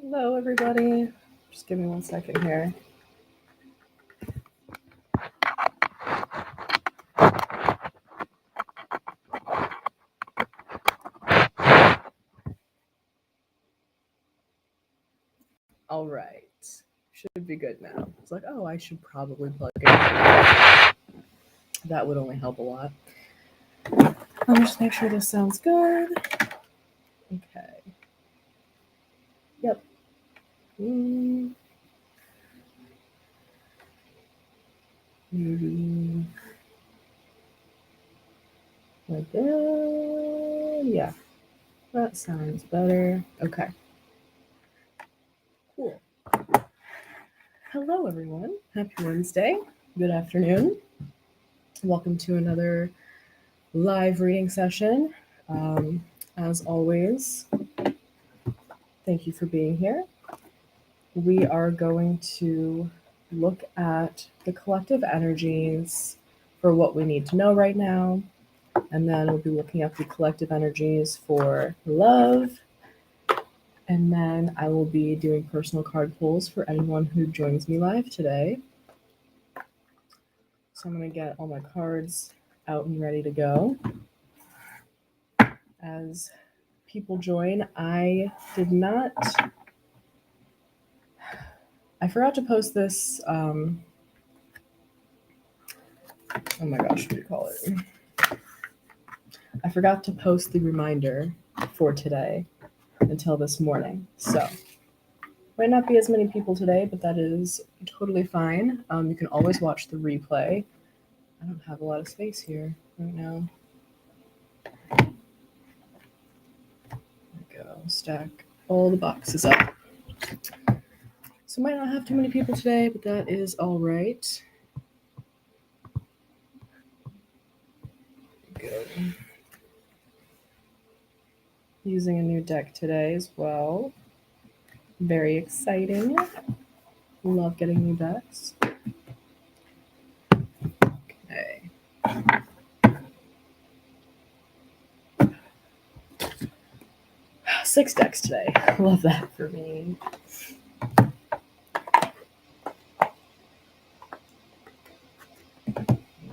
Hello, everybody. Just give me 1 second here. All right. Should be good now. It's like, oh, I should probably plug in. That would only help a lot. I'll just make sure this sounds good. Okay. Yep. Maybe like that. Yeah. That sounds better. Okay. Cool. Hello, everyone. Happy Wednesday. Good afternoon. Welcome to another live reading session. As always, thank you for being here. We are going to look at the collective energies for what we need to know right now. And then we'll be looking at the collective energies for love. And then I will be doing personal card pulls for anyone who joins me live today. So I'm going to get all my cards out and ready to go. As people join, I forgot to post this. Oh my gosh, what do you call it? I forgot to post the reminder for today until this morning. So, might not be as many people today, but that is totally fine. You can always watch the replay. I don't have a lot of space here right now. There we go. Stack all the boxes up. So, might not have too many people today, but that is all right. Good. Using a new deck today as well. Very exciting. Love getting new decks. Okay. 6 decks today. Love that for me.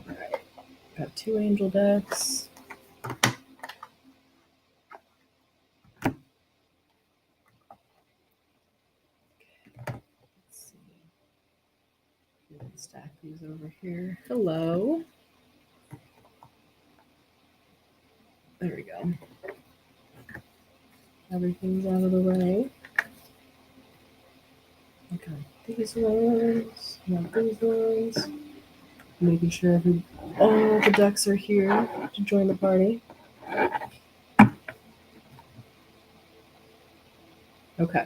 Alright. Got 2 angel decks. Stack these over here. Hello. There we go. Everything's out of the way. Okay, these ones, not these ones. Making sure all the decks are here to join the party. Okay.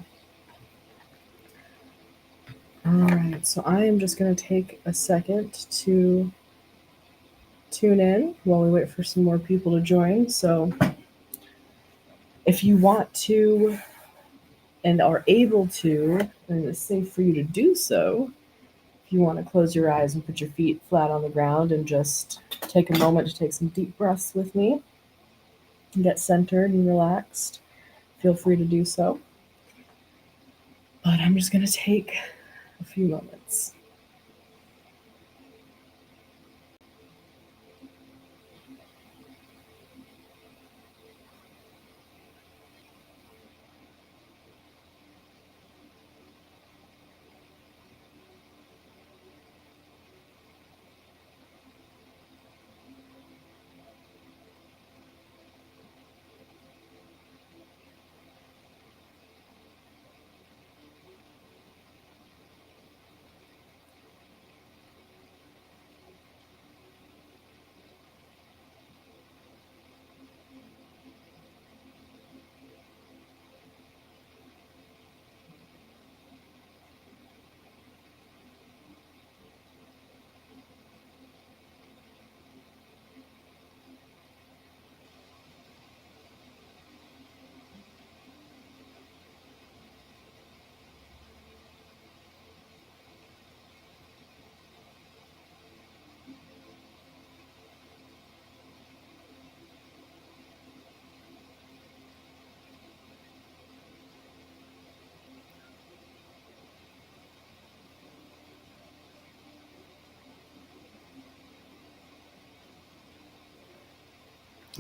Alright, so I am just going to take a second to tune in while we wait for some more people to join. So if you want to and are able to, and it's safe for you to do so, if you want to close your eyes and put your feet flat on the ground and just take a moment to take some deep breaths with me and get centered and relaxed, feel free to do so. But I'm just going to take a few moments.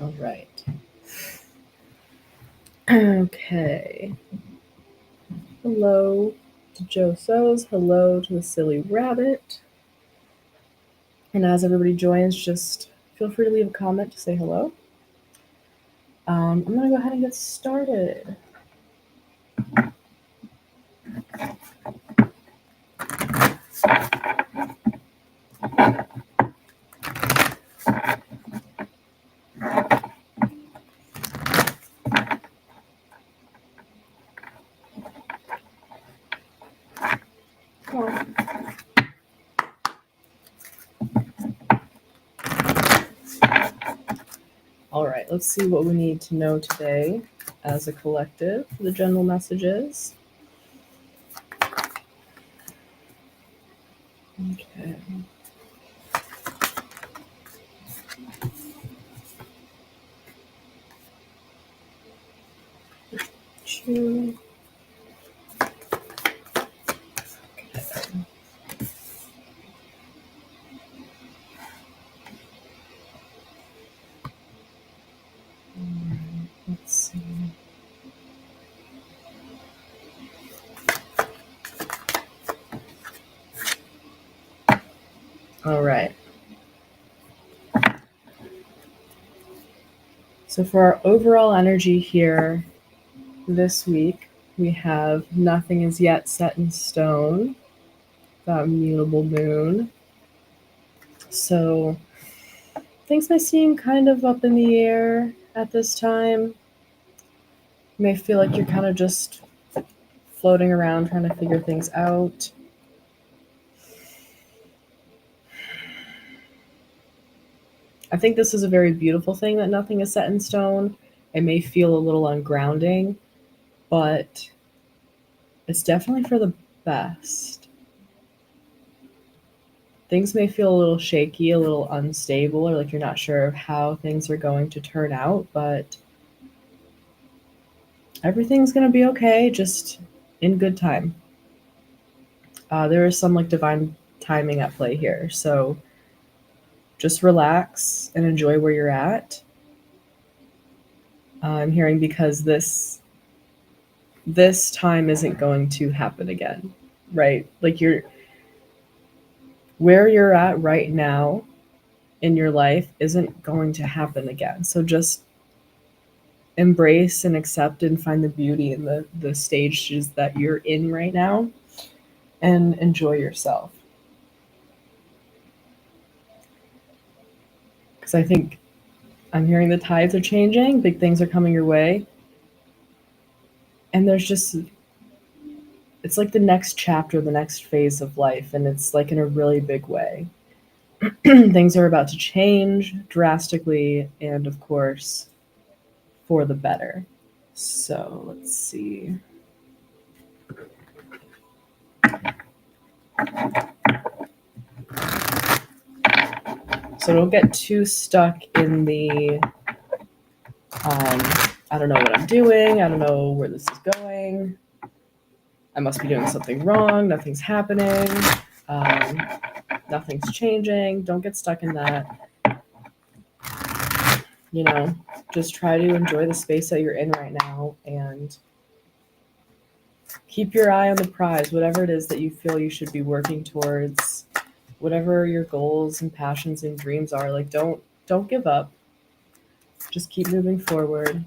All right. Okay. Hello to Joe So's. Hello to the Silly Rabbit. And as everybody joins, just feel free to leave a comment to say hello. I'm going to go ahead and get started. All right, let's see what we need to know today as a collective for the general messages. Okay. Two. Let's see. All right. So for our overall energy here this week, we have nothing is yet set in stone, that mutable moon. So things may seem kind of up in the air at this time. You may feel like you're kind of just floating around trying to figure things out. I think this is a very beautiful thing that nothing is set in stone. It may feel a little ungrounding, but it's definitely for the best. Things may feel a little shaky, a little unstable, or like you're not sure of how things are going to turn out, but everything's going to be okay, just in good time. There is some like divine timing at play here, so just relax and enjoy where you're at. I'm hearing because this time isn't going to happen again, right? Like where you're at right now in your life isn't going to happen again. So just embrace and accept and find the beauty in the stages that you're in right now and enjoy yourself. Because I think I'm hearing the tides are changing, big things are coming your way. And it's like the next chapter, the next phase of life, and it's like in a really big way. Things are about to change drastically, and of course, for the better. So let's see. So don't get too stuck in the, I don't know what I'm doing. I don't know where this is going. I must be doing something wrong. Nothing's happening. Nothing's changing. Don't get stuck in that. Just try to enjoy the space that you're in right now and keep your eye on the prize, whatever it is that you feel you should be working towards, whatever your goals and passions and dreams are. Like, don't give up. Just keep moving forward.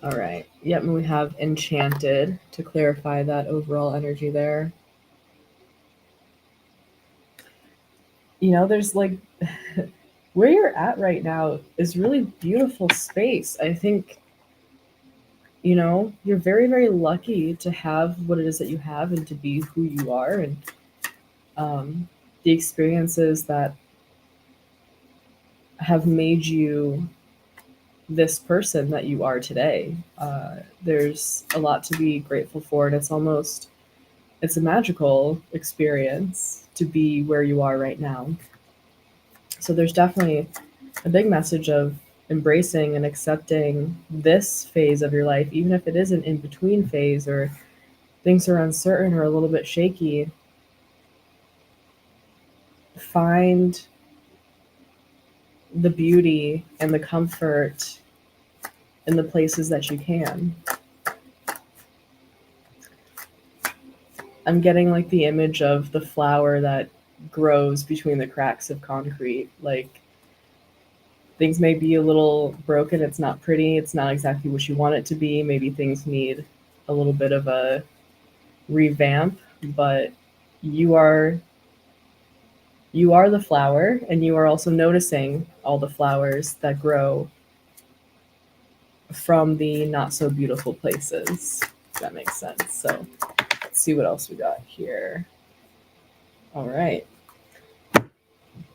All right. Yep, and we have enchanted to clarify that overall energy there. There's like where you're at right now is really beautiful space. I think, you're very, very lucky to have what it is that you have and to be who you are, and the experiences that have made you this person that you are today. There's a lot to be grateful for, and it's a magical experience to be where you are right now. So there's definitely a big message of embracing and accepting this phase of your life, even if it is an in-between phase, or things are uncertain or a little bit shaky, find the beauty and the comfort in the places that you can. I'm getting like the image of the flower that grows between the cracks of concrete. Like, things may be a little broken, it's not pretty, it's not exactly what you want it to be. Maybe things need a little bit of a revamp, but you are the flower, and you are also noticing all the flowers that grow from the not so beautiful places. If that makes sense. So let's see what else we got here. All right.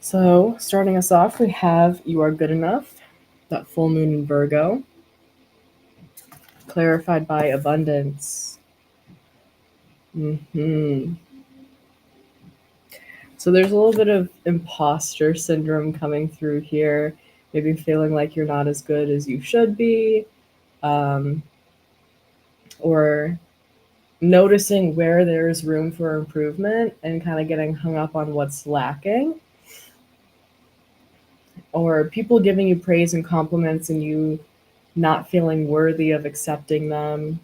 So starting us off, we have You Are Good Enough, that full moon in Virgo, clarified by abundance. So there's a little bit of imposter syndrome coming through here, maybe feeling like you're not as good as you should be, or noticing where there's room for improvement and kind of getting hung up on what's lacking, or people giving you praise and compliments and you not feeling worthy of accepting them.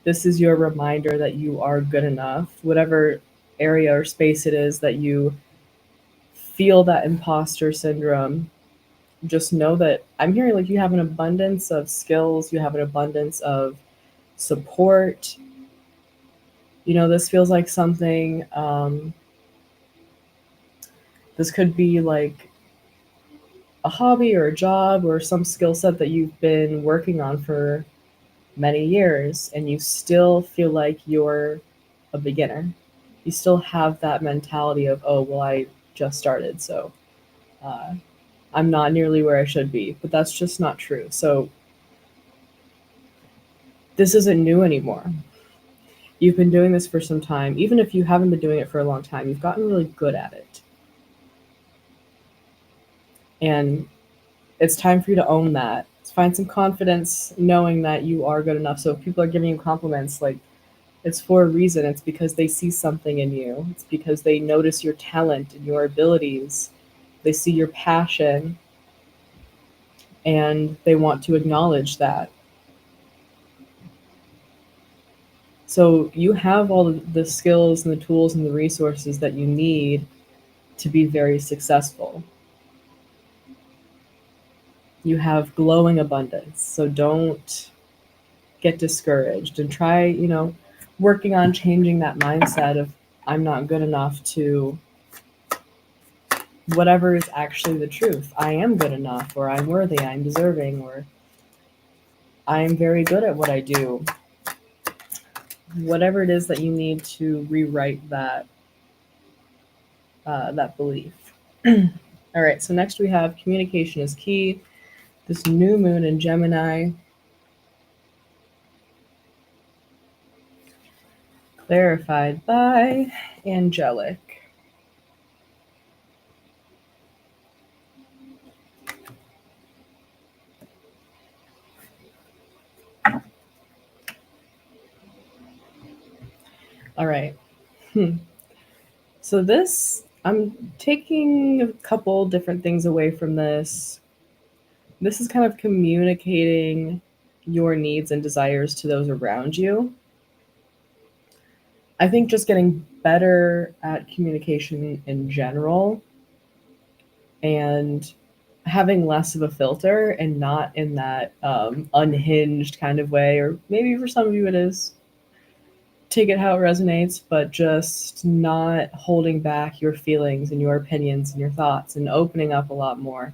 This is your reminder that you are good enough, whatever area or space it is that you feel that imposter syndrome. Just know that I'm hearing like you have an abundance of skills, you have an abundance of support. You know, this feels like something, this could be like a hobby or a job or some skill set that you've been working on for many years, and you still feel like you're a beginner. You still have that mentality of, oh, well, I just started, so I'm not nearly where I should be. But that's just not true. So this isn't new anymore. You've been doing this for some time. Even if you haven't been doing it for a long time, you've gotten really good at it. And it's time for you to own that. Find some confidence knowing that you are good enough. So if people are giving you compliments, like, it's for a reason. It's because they see something in you. It's because they notice your talent and your abilities. They see your passion and they want to acknowledge that. So you have all the skills and the tools and the resources that you need to be very successful. You have glowing abundance. So don't get discouraged and try, working on changing that mindset of I'm not good enough to whatever is actually the truth. I am good enough, or I'm worthy, I'm deserving, or I'm very good at what I do. Whatever it is that you need to rewrite that belief. All right, so next we have communication is key. This new moon in Gemini, clarified by angelic. All right. So this, I'm taking a couple different things away from this. This is kind of communicating your needs and desires to those around you. I think just getting better at communication in general and having less of a filter and not in that unhinged kind of way, or maybe for some of you it is. Take it how it resonates, but just not holding back your feelings and your opinions and your thoughts and opening up a lot more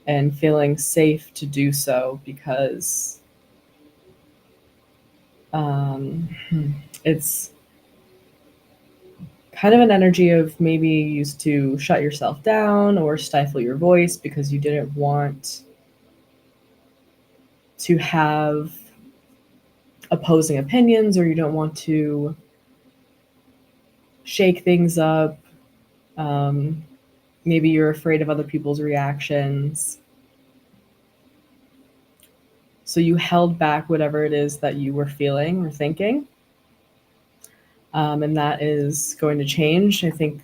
and feeling safe to do so, because it's kind of an energy of maybe you used to shut yourself down or stifle your voice because you didn't want to have opposing opinions, or you don't want to shake things up. Maybe you're afraid of other people's reactions. So you held back whatever it is that you were feeling or thinking. And that is going to change. I think,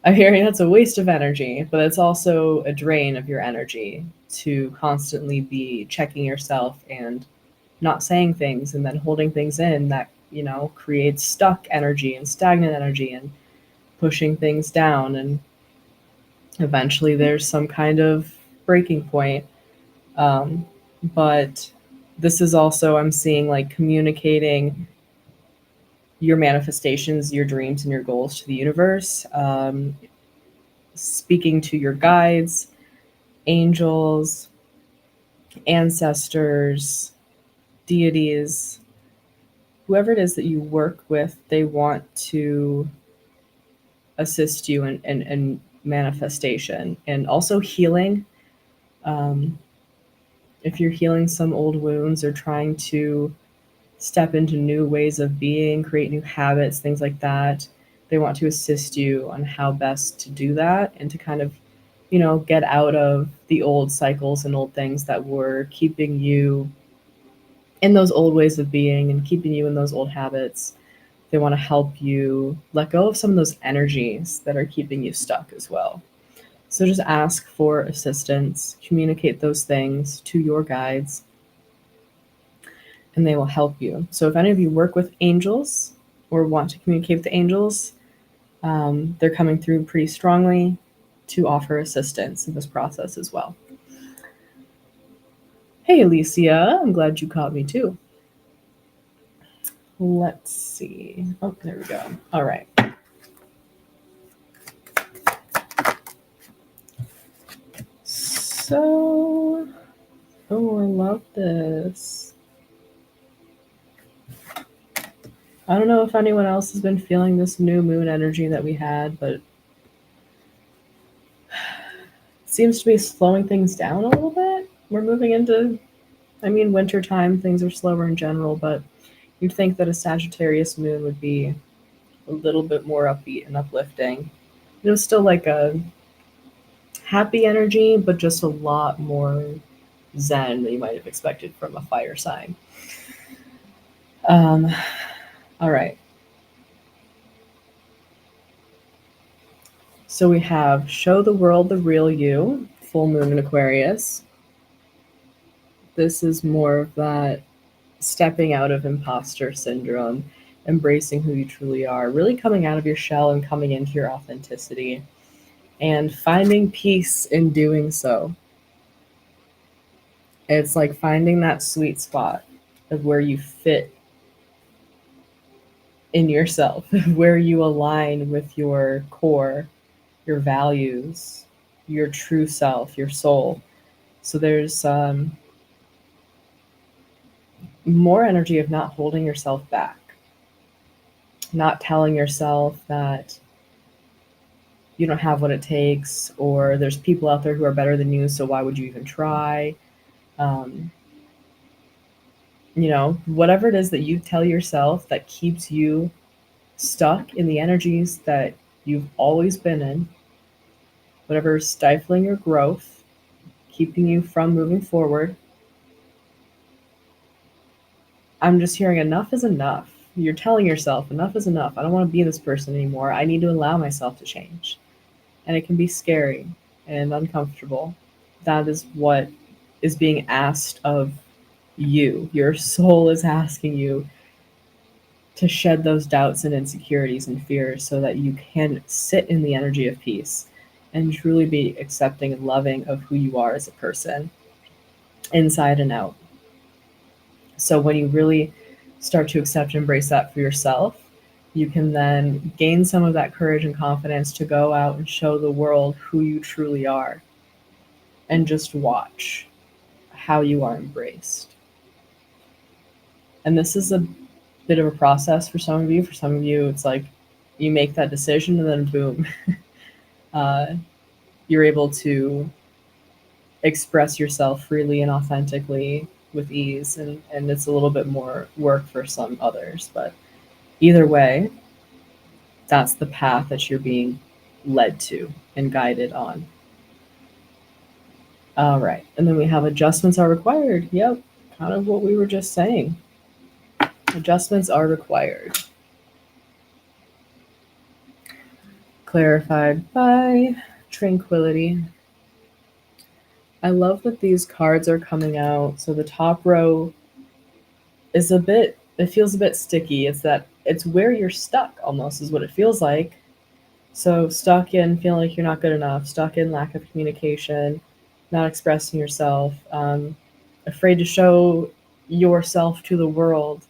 I'm hearing that's a waste of energy, but it's also a drain of your energy to constantly be checking yourself and not saying things and then holding things in that, creates stuck energy and stagnant energy and pushing things down. And eventually there's some kind of breaking point. But this is also, I'm seeing like communicating your manifestations, your dreams, and your goals to the universe, speaking to your guides, angels, ancestors, deities, whoever it is that you work with, they want to assist you in manifestation and also healing. Um, if you're healing some old wounds or trying to step into new ways of being, create new habits, things like that, they want to assist you on how best to do that and to kind of, get out of the old cycles and old things that were keeping you in those old ways of being and keeping you in those old habits. They want to help you let go of some of those energies that are keeping you stuck as well. So just ask for assistance, communicate those things to your guides, and they will help you. So if any of you work with angels or want to communicate with the angels, they're coming through pretty strongly to offer assistance in this process as well. Hey, Alicia, I'm glad you caught me too. Let's see. Oh, there we go. All right. So, I love this. I don't know if anyone else has been feeling this new moon energy that we had, but it seems to be slowing things down a little bit. We're moving into, winter time. Things are slower in general, but you'd think that a Sagittarius moon would be a little bit more upbeat and uplifting. It was still like a happy energy, but just a lot more zen than you might have expected from a fire sign. All right. So we have Show the World the Real You, full moon in Aquarius. This is more of that stepping out of imposter syndrome, embracing who you truly are, really coming out of your shell and coming into your authenticity and finding peace in doing so. It's like finding that sweet spot of where you fit in yourself, where you align with your core, your values, your true self, your soul. So there's more energy of not holding yourself back, not telling yourself that you don't have what it takes, or there's people out there who are better than you, so why would you even try? Whatever it is that you tell yourself that keeps you stuck in the energies that you've always been in, whatever is stifling your growth, keeping you from moving forward, I'm just hearing enough is enough. You're telling yourself enough is enough. I don't want to be this person anymore. I need to allow myself to change. And it can be scary and uncomfortable. That is what is being asked of you. Your soul is asking you to shed those doubts and insecurities and fears so that you can sit in the energy of peace and truly be accepting and loving of who you are as a person, inside and out. So when you really start to accept and embrace that for yourself, you can then gain some of that courage and confidence to go out and show the world who you truly are and just watch how you are embraced. And this is a bit of a process for some of you. For some of you, it's like you make that decision and then boom, you're able to express yourself freely and authentically with ease. And it's a little bit more work for some others. But either way, that's the path that you're being led to and guided on. All right. And then we have adjustments are required. Yep. Kind of what we were just saying. Adjustments are required. Clarified by tranquility. I love that these cards are coming out. So the top row is it feels a bit sticky. It's where you're stuck almost is what it feels like. So stuck in feeling like you're not good enough, stuck in lack of communication, not expressing yourself, afraid to show yourself to the world,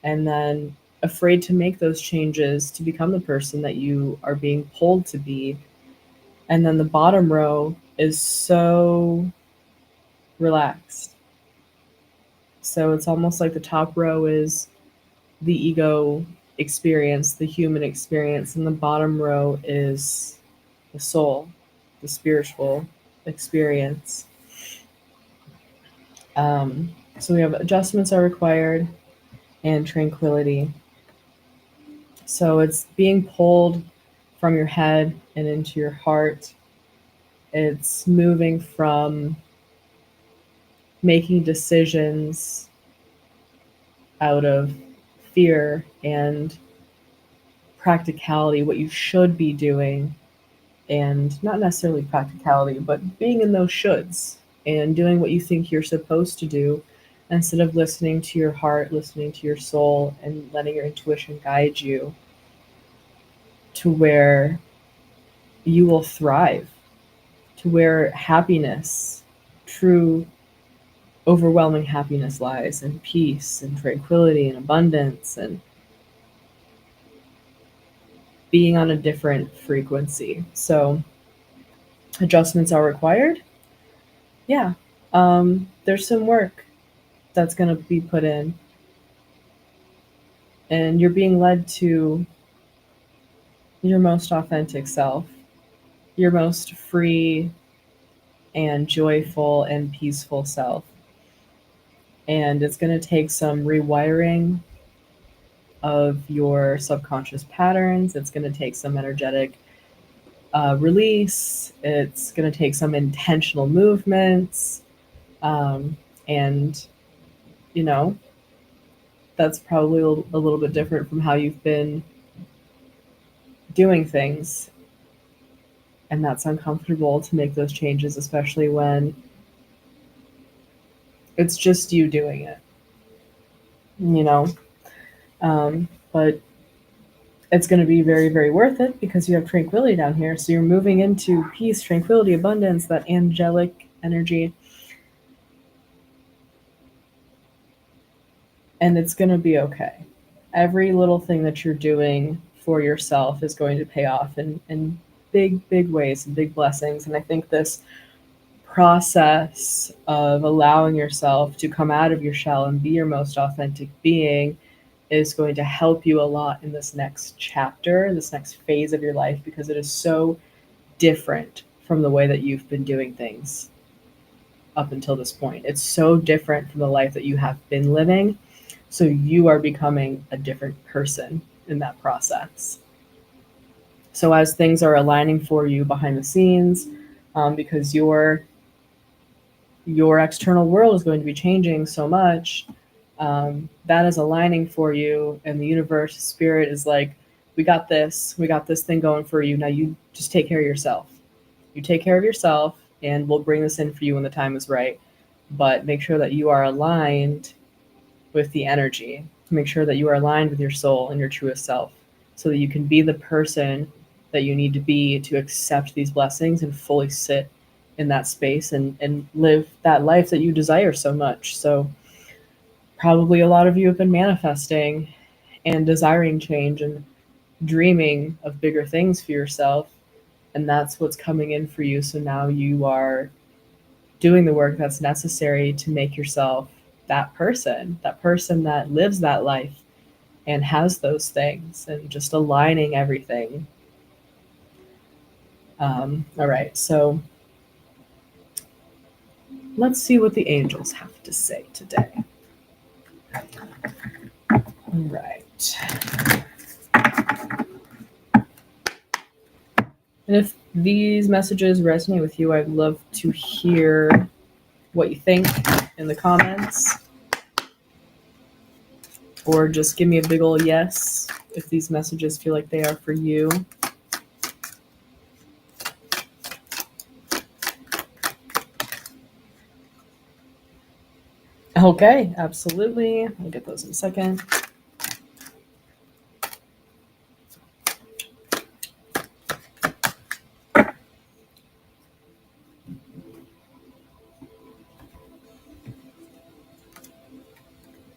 and then afraid to make those changes to become the person that you are being pulled to be. And then the bottom row is so relaxed. So it's almost like the top row is the ego experience, the human experience, and the bottom row is the soul, the spiritual experience. So we have adjustments are required and tranquility. So it's being pulled from your head and into your heart. It's moving from making decisions out of fear and practicality, what you should be doing, and not necessarily practicality, but being in those shoulds and doing what you think you're supposed to do instead of listening to your heart, listening to your soul, and letting your intuition guide you to where you will thrive, to where happiness, true, overwhelming happiness lies, and peace, and tranquility, and abundance, and being on a different frequency. So, adjustments are required. Yeah, there's some work that's going to be put in, and you're being led to your most authentic self, your most free and joyful and peaceful self. And it's going to take some rewiring of your subconscious patterns. It's going to take some energetic release. It's going to take some intentional movements. And, you know, that's probably a little bit different from how you've been doing things. And that's uncomfortable to make those changes, especially when it's just you doing it, you know? But it's going to be very, very worth it because you have tranquility down here. So you're moving into peace, tranquility, abundance, that angelic energy. And it's going to be okay. Every little thing that you're doing for yourself is going to pay off in big, big ways and big blessings. And I think this process of allowing yourself to come out of your shell and be your most authentic being is going to help you a lot in this next chapter, this next phase of your life, because it is so different from the way that you've been doing things up until this point. It's so different from the life that you have been living. So you are becoming a different person in that process. So as things are aligning for you behind the scenes, because your external world is going to be changing so much, that is aligning for you, and the universe, spirit is like, we got this thing going for you. Now you just take care of yourself. You take care of yourself, and we'll bring this in for you when the time is right. But make sure that you are aligned with the energy. Make sure that you are aligned with your soul and your truest self so that you can be the person that you need to be to accept these blessings and fully sit in that space and live that life that you desire so much. So probably a lot of you have been manifesting and desiring change and dreaming of bigger things for yourself. And that's what's coming in for you. So now you are doing the work that's necessary to make yourself that person that lives that life and has those things, and just aligning everything. All right, so let's see what the angels have to say today. All right. And if these messages resonate with you, I'd love to hear what you think in the comments. or just give me a big ol' yes if these messages feel like they are for you. Okay, absolutely. I'll get those in a second.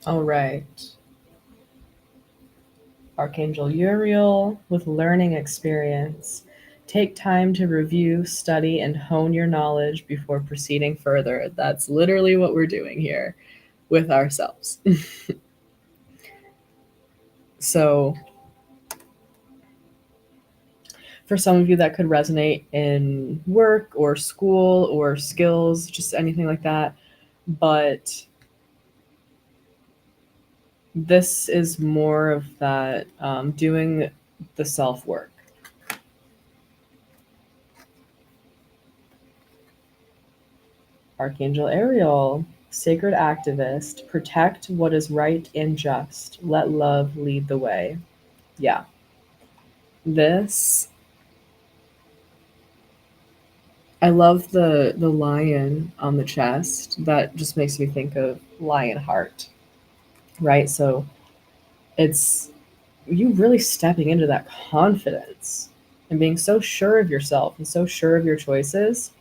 All right. Archangel Uriel with learning experience. Take time to review, study, and hone your knowledge before proceeding further. That's literally what we're doing here with ourselves. So, for some of you, that could resonate in work or school or skills, just anything like that. But this is more of that doing the self work. Archangel Ariel, sacred activist, protect what is right and just. Let love lead the way. Yeah. This, I love the lion on the chest. That just makes me think of lion heart, right? So it's you really stepping into that confidence and being so sure of yourself and so sure of your choices,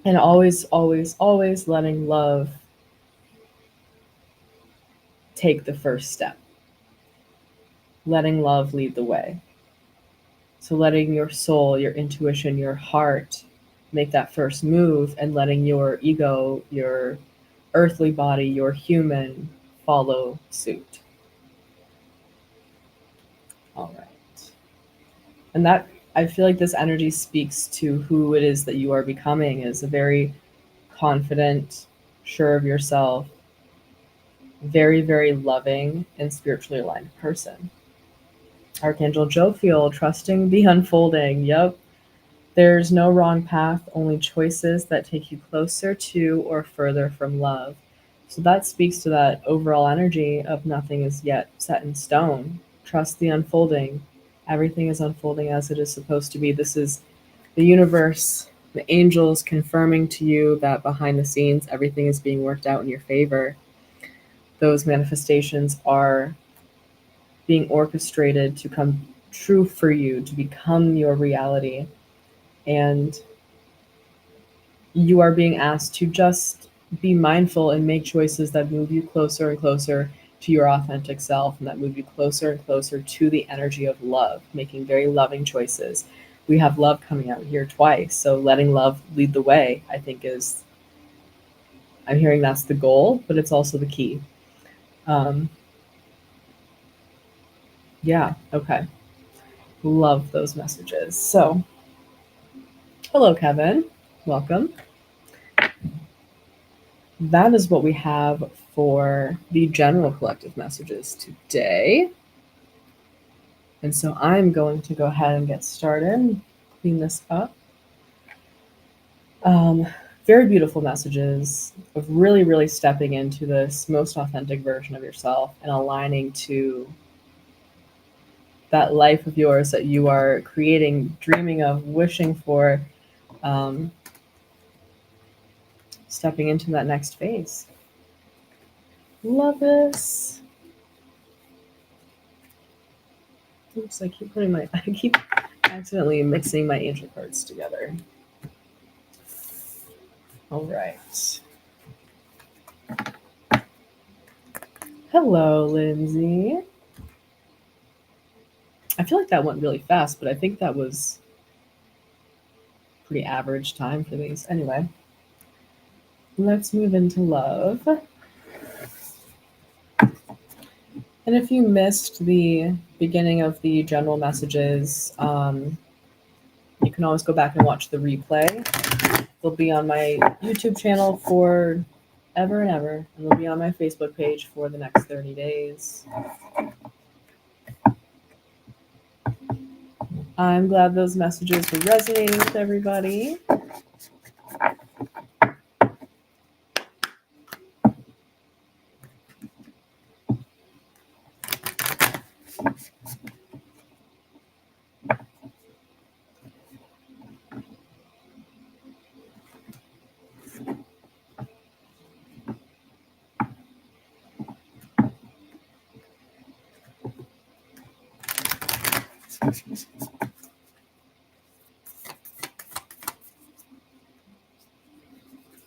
and always, always, always letting love take the first step, letting love lead the way. So letting your soul, your intuition, your heart make that first move, and letting your ego, your earthly body, your human follow suit. All right. And that, I feel like this energy speaks to who it is that you are becoming, is a very confident, sure of yourself, very, very loving and spiritually aligned person. Archangel Jophiel, trusting the unfolding. Yep. There's no wrong path, only choices that take you closer to or further from love. So that speaks to that overall energy of nothing is yet set in stone. Trust the unfolding. Everything is unfolding as it is supposed to be. This is the universe, the angels confirming to you that behind the scenes, everything is being worked out in your favor. Those manifestations are being orchestrated to come true for you, to become your reality. And you are being asked to just be mindful and make choices that move you closer and closer to your authentic self, and that move you closer and closer to the energy of love, making very loving choices. We have love coming out here twice. So letting love lead the way, I think I'm hearing that's the goal, but it's also the key. Yeah, okay. Love those messages. So, hello, Kevin. Welcome. That is what we have for the general collective messages today. And so I'm going to go ahead and get started, clean this up. Very beautiful messages of really, really stepping into this most authentic version of yourself and aligning to that life of yours that you are creating, dreaming of, wishing for, stepping into that next phase. Love this. Oops, I keep accidentally mixing my angel cards together. All right. Hello, Lindsay. I feel like that went really fast, but I think that was pretty average time for these. Anyway, let's move into love. And if you missed the beginning of the general messages, you can always go back and watch the replay. They'll be on my YouTube channel for ever and ever, and they'll be on my Facebook page for the next 30 days. I'm glad those messages were resonating with everybody.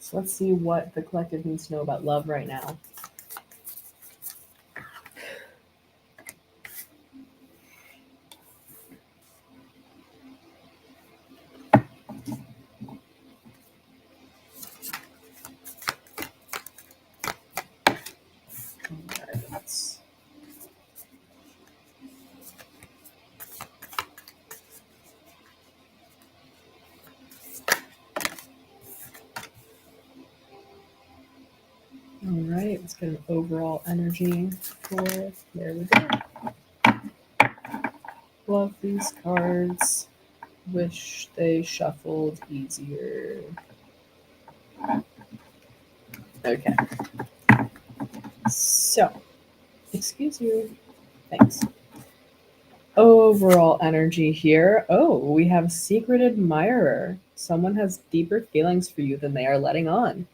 So let's see what the collective needs to know about love right now. All right, let's get an overall energy for, there we go. Love these cards. Wish they shuffled easier. Okay. So, excuse you. Thanks. Overall energy here. Oh, we have secret admirer. Someone has deeper feelings for you than they are letting on.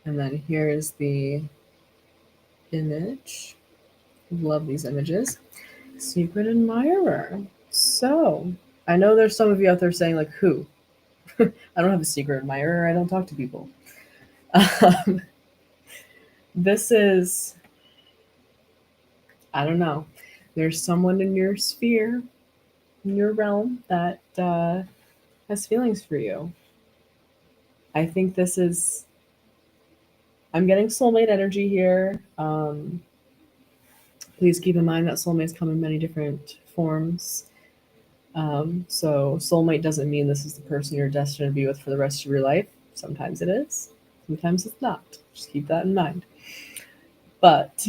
And then here's the image. Love these images. Secret admirer. So, I know there's some of you out there saying, like, who? I don't have a secret admirer. I don't talk to people. This is, I don't know. There's someone in your sphere, in your realm, that has feelings for you. I think this is, I'm getting soulmate energy here. Please keep in mind that soulmates come in many different forms. So soulmate doesn't mean this is the person you're destined to be with for the rest of your life. Sometimes it is, sometimes it's not. Just keep that in mind. But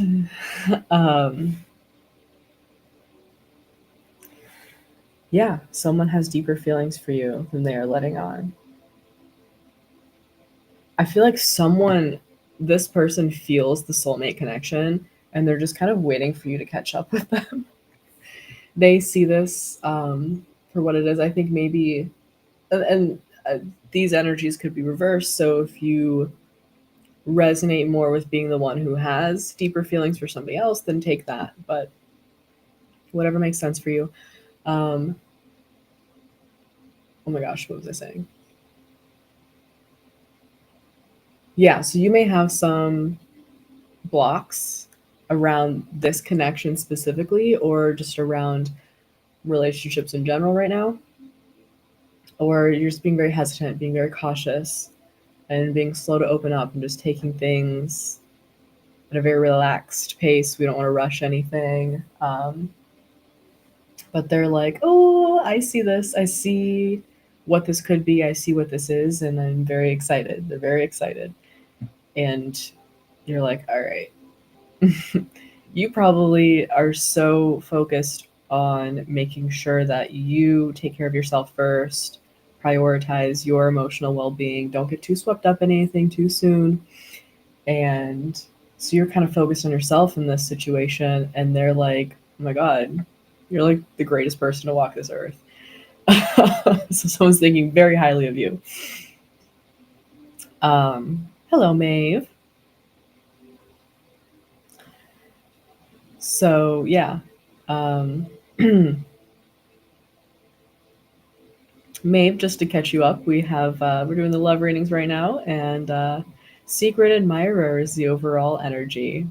yeah, someone has deeper feelings for you than they are letting on. I feel like this person feels the soulmate connection and they're just kind of waiting for you to catch up with them. They see this for what it is. I think maybe, and these energies could be reversed. So if you resonate more with being the one who has deeper feelings for somebody else, then take that. But whatever makes sense for you. Oh my gosh, what was I saying? Yeah, so you may have some blocks around this connection specifically, or just around relationships in general right now. Or you're just being very hesitant, being very cautious, and being slow to open up and just taking things at a very relaxed pace. We don't want to rush anything. But they're like, oh, I see this. I see what this could be. I see what this is. And I'm very excited. They're very excited. And you're like, all right. You probably are so focused on making sure that you take care of yourself first, prioritize your emotional well-being, don't get too swept up in anything too soon. And so you're kind of focused on yourself in this situation, and they're like, oh my God, you're like the greatest person to walk this earth. So someone's thinking very highly of you. Hello, Maeve. So yeah. Maeve, just to catch you up, we're doing the love readings right now, and secret admirer is the overall energy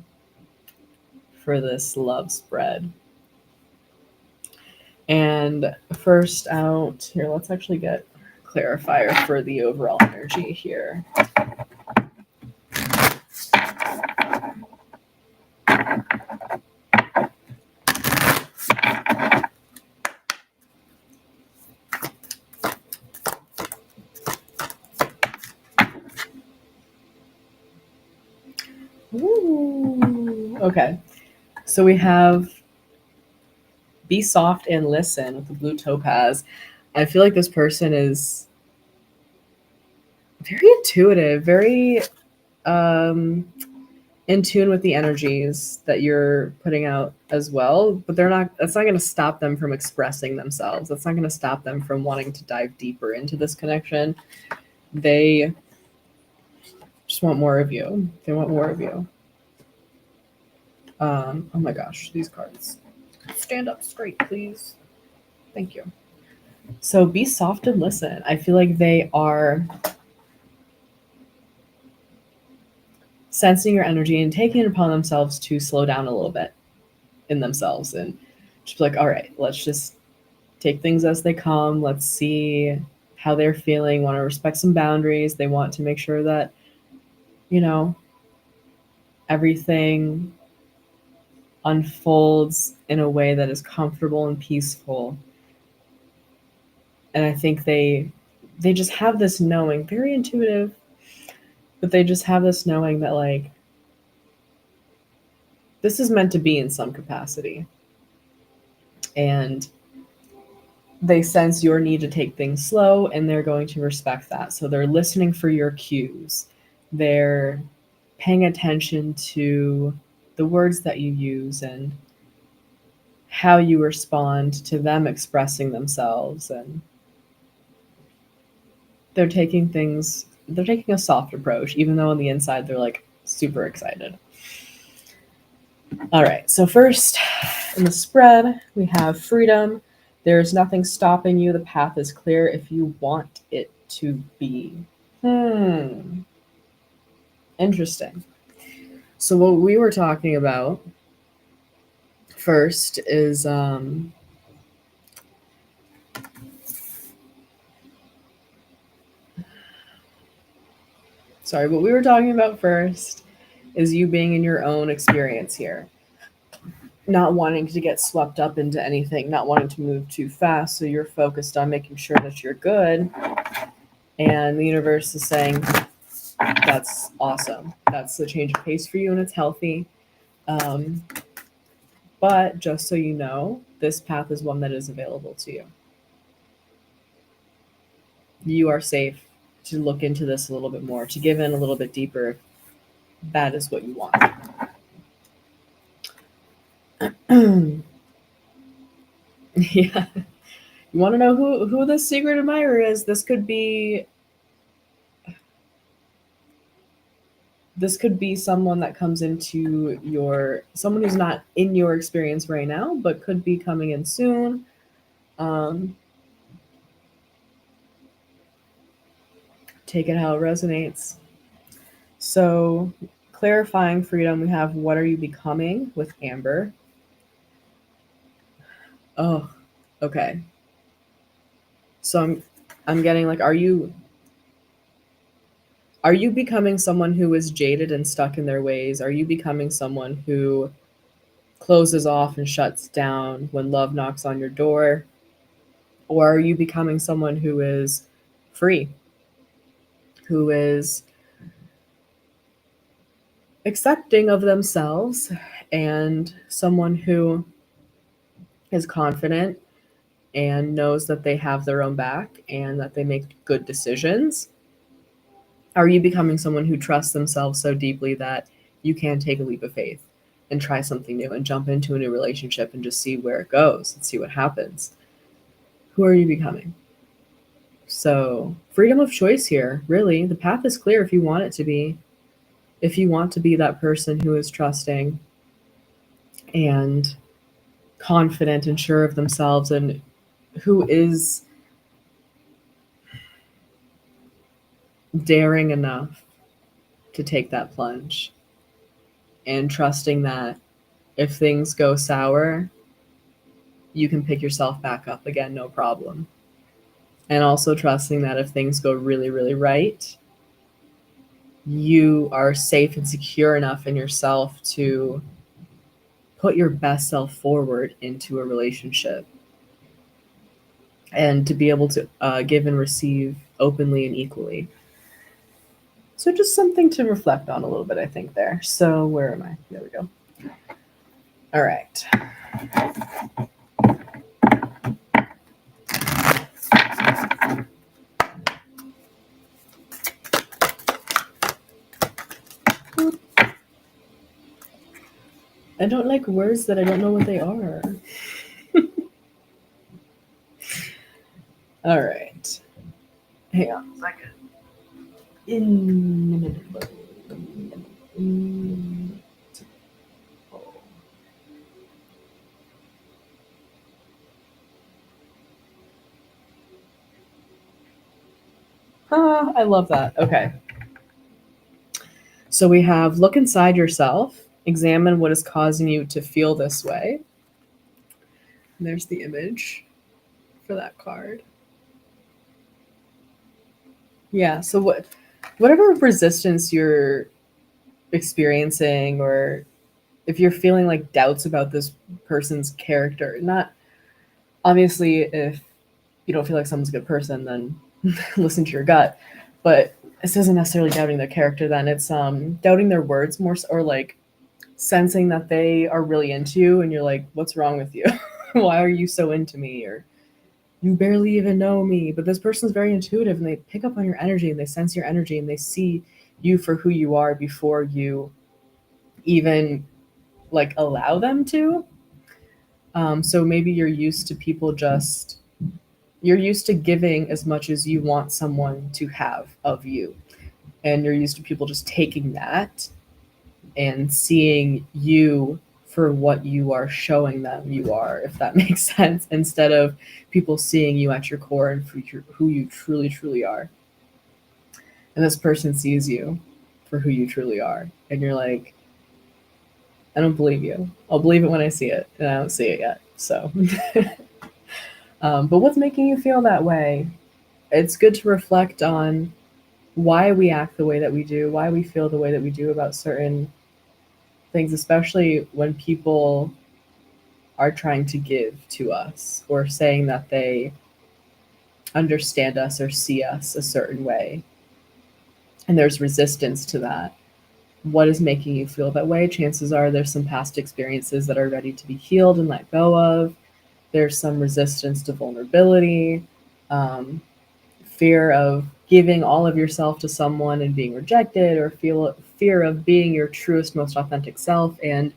for this love spread. And first out here, let's actually get clarifier for the overall energy here. Ooh, okay. So we have be soft and listen with the blue topaz. I feel like this person is very intuitive, very in tune with the energies that you're putting out as well, but that's not going to stop them from expressing themselves. That's not going to stop them from wanting to dive deeper into this connection. They just want more of you. They want more of you. Oh my gosh, these cards. Stand up straight, please. Thank you. So be soft and listen. I feel like they are sensing your energy and taking it upon themselves to slow down a little bit in themselves and just be like, all right, let's just take things as they come. Let's see how they're feeling, want to respect some boundaries. They want to make sure that, you know, everything unfolds in a way that is comfortable and peaceful. And I think they just have this knowing, very intuitive, but they just have this knowing that like this is meant to be in some capacity. And they sense your need to take things slow and they're going to respect that. So they're listening for your cues. They're paying attention to the words that you use and how you respond to them expressing themselves. And they're taking a soft approach, even though on the inside they're like super excited. All right, so first in the spread, we have freedom. There's nothing stopping you. The path is clear if you want it to be. Interesting. So what we were talking about first is what we were talking about first is you being in your own experience here. Not wanting to get swept up into anything, not wanting to move too fast. So you're focused on making sure that you're good. And the universe is saying, that's awesome. That's the change of pace for you and it's healthy. But just so you know, this path is one that is available to you. You are safe to look into this a little bit more, to give in a little bit deeper if that is what you want. Yeah. You want to know who the secret admirer is? This could be someone that comes into someone who's not in your experience right now, but could be coming in soon. Take it how it resonates. So clarifying freedom, we have what are you becoming with Amber. Oh, okay. So I'm getting like, are you becoming someone who is jaded and stuck in their ways? Are you becoming someone who closes off and shuts down when love knocks on your door? Or are you becoming someone who is free, who is accepting of themselves, and someone who is confident and knows that they have their own back and that they make good decisions? Are you becoming someone who trusts themselves so deeply that you can take a leap of faith and try something new and jump into a new relationship and just see where it goes and see what happens? Who are you becoming? So, freedom of choice here, really. The path is clear if you want it to be. If you want to be that person who is trusting and confident and sure of themselves and who is daring enough to take that plunge and trusting that if things go sour, you can pick yourself back up again, no problem. And also trusting that if things go really, really right, you are safe and secure enough in yourself to put your best self forward into a relationship and to be able to give and receive openly and equally. So just something to reflect on a little bit, I think, there. So where am I? There we go. All right. I don't like words that I don't know what they are. All right. Hang on a second. I love that. Okay. So we have look inside yourself, examine what is causing you to feel this way. And there's the image for that card. Yeah, so whatever resistance you're experiencing, or if you're feeling like doubts about this person's character, not obviously if you don't feel like someone's a good person, then listen to your gut. But this isn't necessarily doubting their character then. It's doubting their words more, or like sensing that they are really into you and you're like, what's wrong with you? Why are you so into me? Or you barely even know me. But this person's very intuitive and they pick up on your energy and they sense your energy and they see you for who you are before you even like allow them to. So maybe you're used to giving as much as you want someone to have of you. And you're used to people just taking that and seeing you for what you are showing them you are, if that makes sense, instead of people seeing you at your core and for who you truly, truly are. And this person sees you for who you truly are. And you're like, I don't believe you. I'll believe it when I see it. And I don't see it yet. So, but what's making you feel that way? It's good to reflect on why we act the way that we do, why we feel the way that we do about certain things, especially when people are trying to give to us or saying that they understand us or see us a certain way. And there's resistance to that. What is making you feel that way? Chances are there's some past experiences that are ready to be healed and let go of. There's some resistance to vulnerability, um, fear of giving all of yourself to someone and being rejected, or fear of being your truest, most authentic self and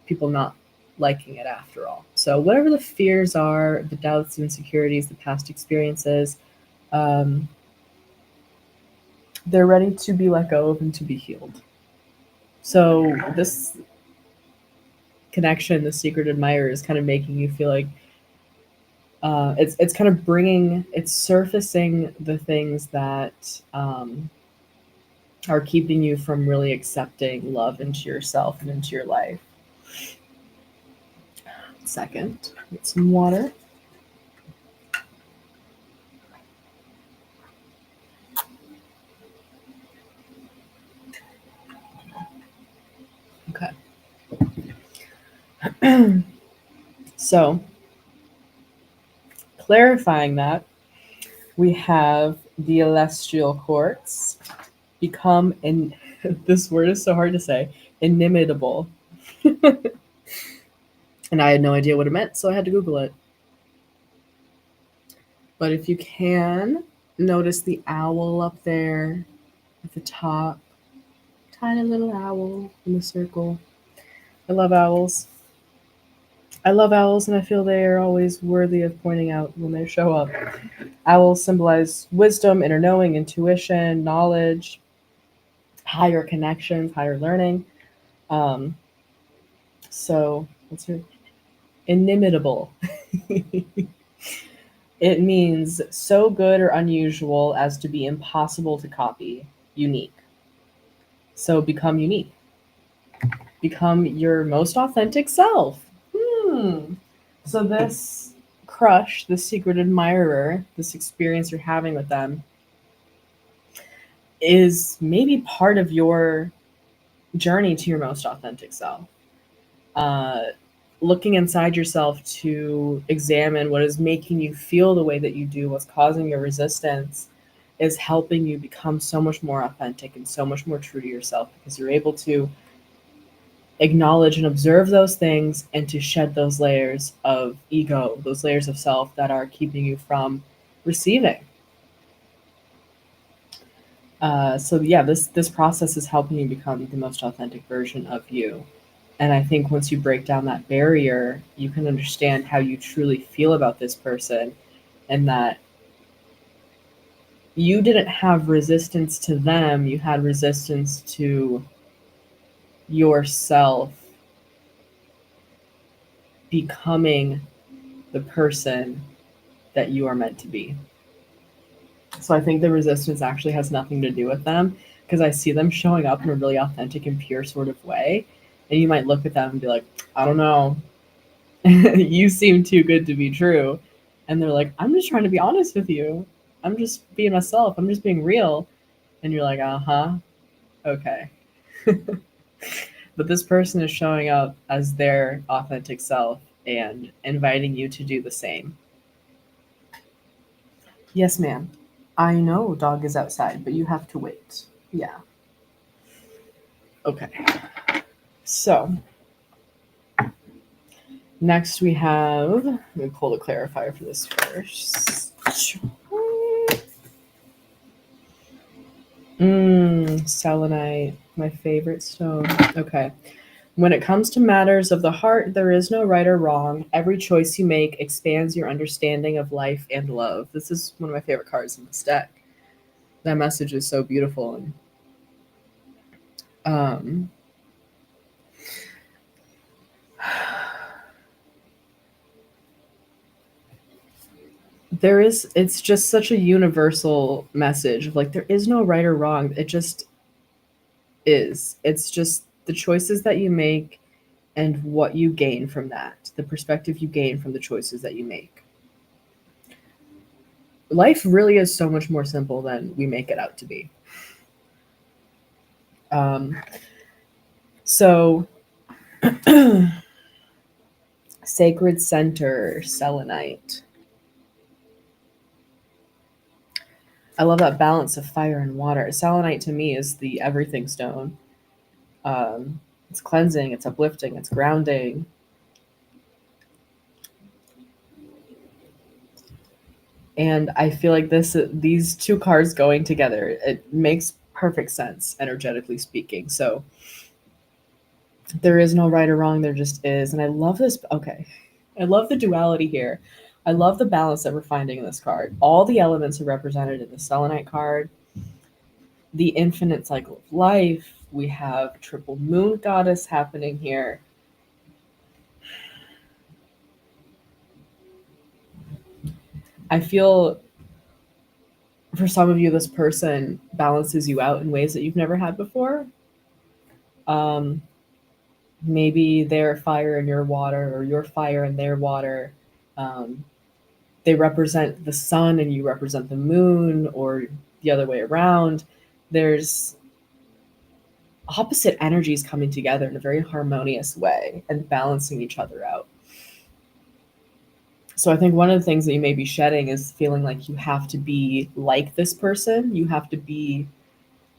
people not liking it after all. So, whatever the fears are, the doubts, the insecurities, the past experiences, um, they're ready to be let go of and to be healed. So, this connection, the secret admirer, is kind of making you feel like it's kind of it's surfacing the things that are keeping you from really accepting love into yourself and into your life. Second, get some water. Okay. So, clarifying that, we have the celestial quartz become in this word is so hard to say, inimitable. And I had no idea what it meant, so I had to Google it. But if you can, notice the owl up there at the top. Tiny little owl in the circle. I love owls. I love owls, and I feel they are always worthy of pointing out when they show up. Owls symbolize wisdom, inner knowing, intuition, knowledge, higher connections, higher learning. Um, so, what's your inimitable? It means so good or unusual as to be impossible to copy, unique. So, become unique. Become your most authentic self. So this crush, this secret admirer, this experience you're having with them is maybe part of your journey to your most authentic self. Uh, Looking inside yourself to examine what is making you feel the way that you do, what's causing your resistance, is helping you become so much more authentic and so much more true to yourself, because you're able to acknowledge and observe those things and to shed those layers of ego, those layers of self that are keeping you from receiving. So yeah, this process is helping you become the most authentic version of you. And I think once you break down that barrier, you can understand how you truly feel about this person, and that you didn't have resistance to them, you had resistance to yourself becoming the person that you are meant to be. So I think the resistance actually has nothing to do with them, because I see them showing up in a really authentic and pure sort of way. And you might look at them and be like, I don't know, you seem too good to be true. And they're like, I'm just trying to be honest with you. I'm just being myself. I'm just being real. And you're like, uh huh, okay. But this person is showing up as their authentic self and inviting you to do the same. Yes, ma'am. I know dog is outside, but you have to wait. Yeah. Okay. So next we have, let me pull the clarifier for this first. Selenite, my favorite stone. Okay. When it comes to matters of the heart, there is no right or wrong. Every choice you make expands your understanding of life and love. This is one of my favorite cards in this deck. That message is so beautiful. And um, it's just such a universal message of like, there is no right or wrong. It just is. It's just the choices that you make and what you gain from that, the perspective you gain from the choices that you make. Life really is so much more simple than we make it out to be. Um, so, Sacred Center, Selenite. I love that balance of fire and water. Selenite to me is the everything stone. It's cleansing, it's uplifting, it's grounding. And I feel like these two cards going together, it makes perfect sense, energetically speaking. So there is no right or wrong, there just is. And I love this. Okay. I love the duality here. I love the balance that we're finding in this card. All the elements are represented in the Selenite card. The infinite cycle of life. We have triple moon goddess happening here. I feel for some of you, this person balances you out in ways that you've never had before. Maybe they're fire and your water, or you're fire and their water. They represent the sun and you represent the moon, or the other way around. There's opposite energies coming together in a very harmonious way and balancing each other out. So I think one of the things that you may be shedding is feeling like you have to be like this person. You have to be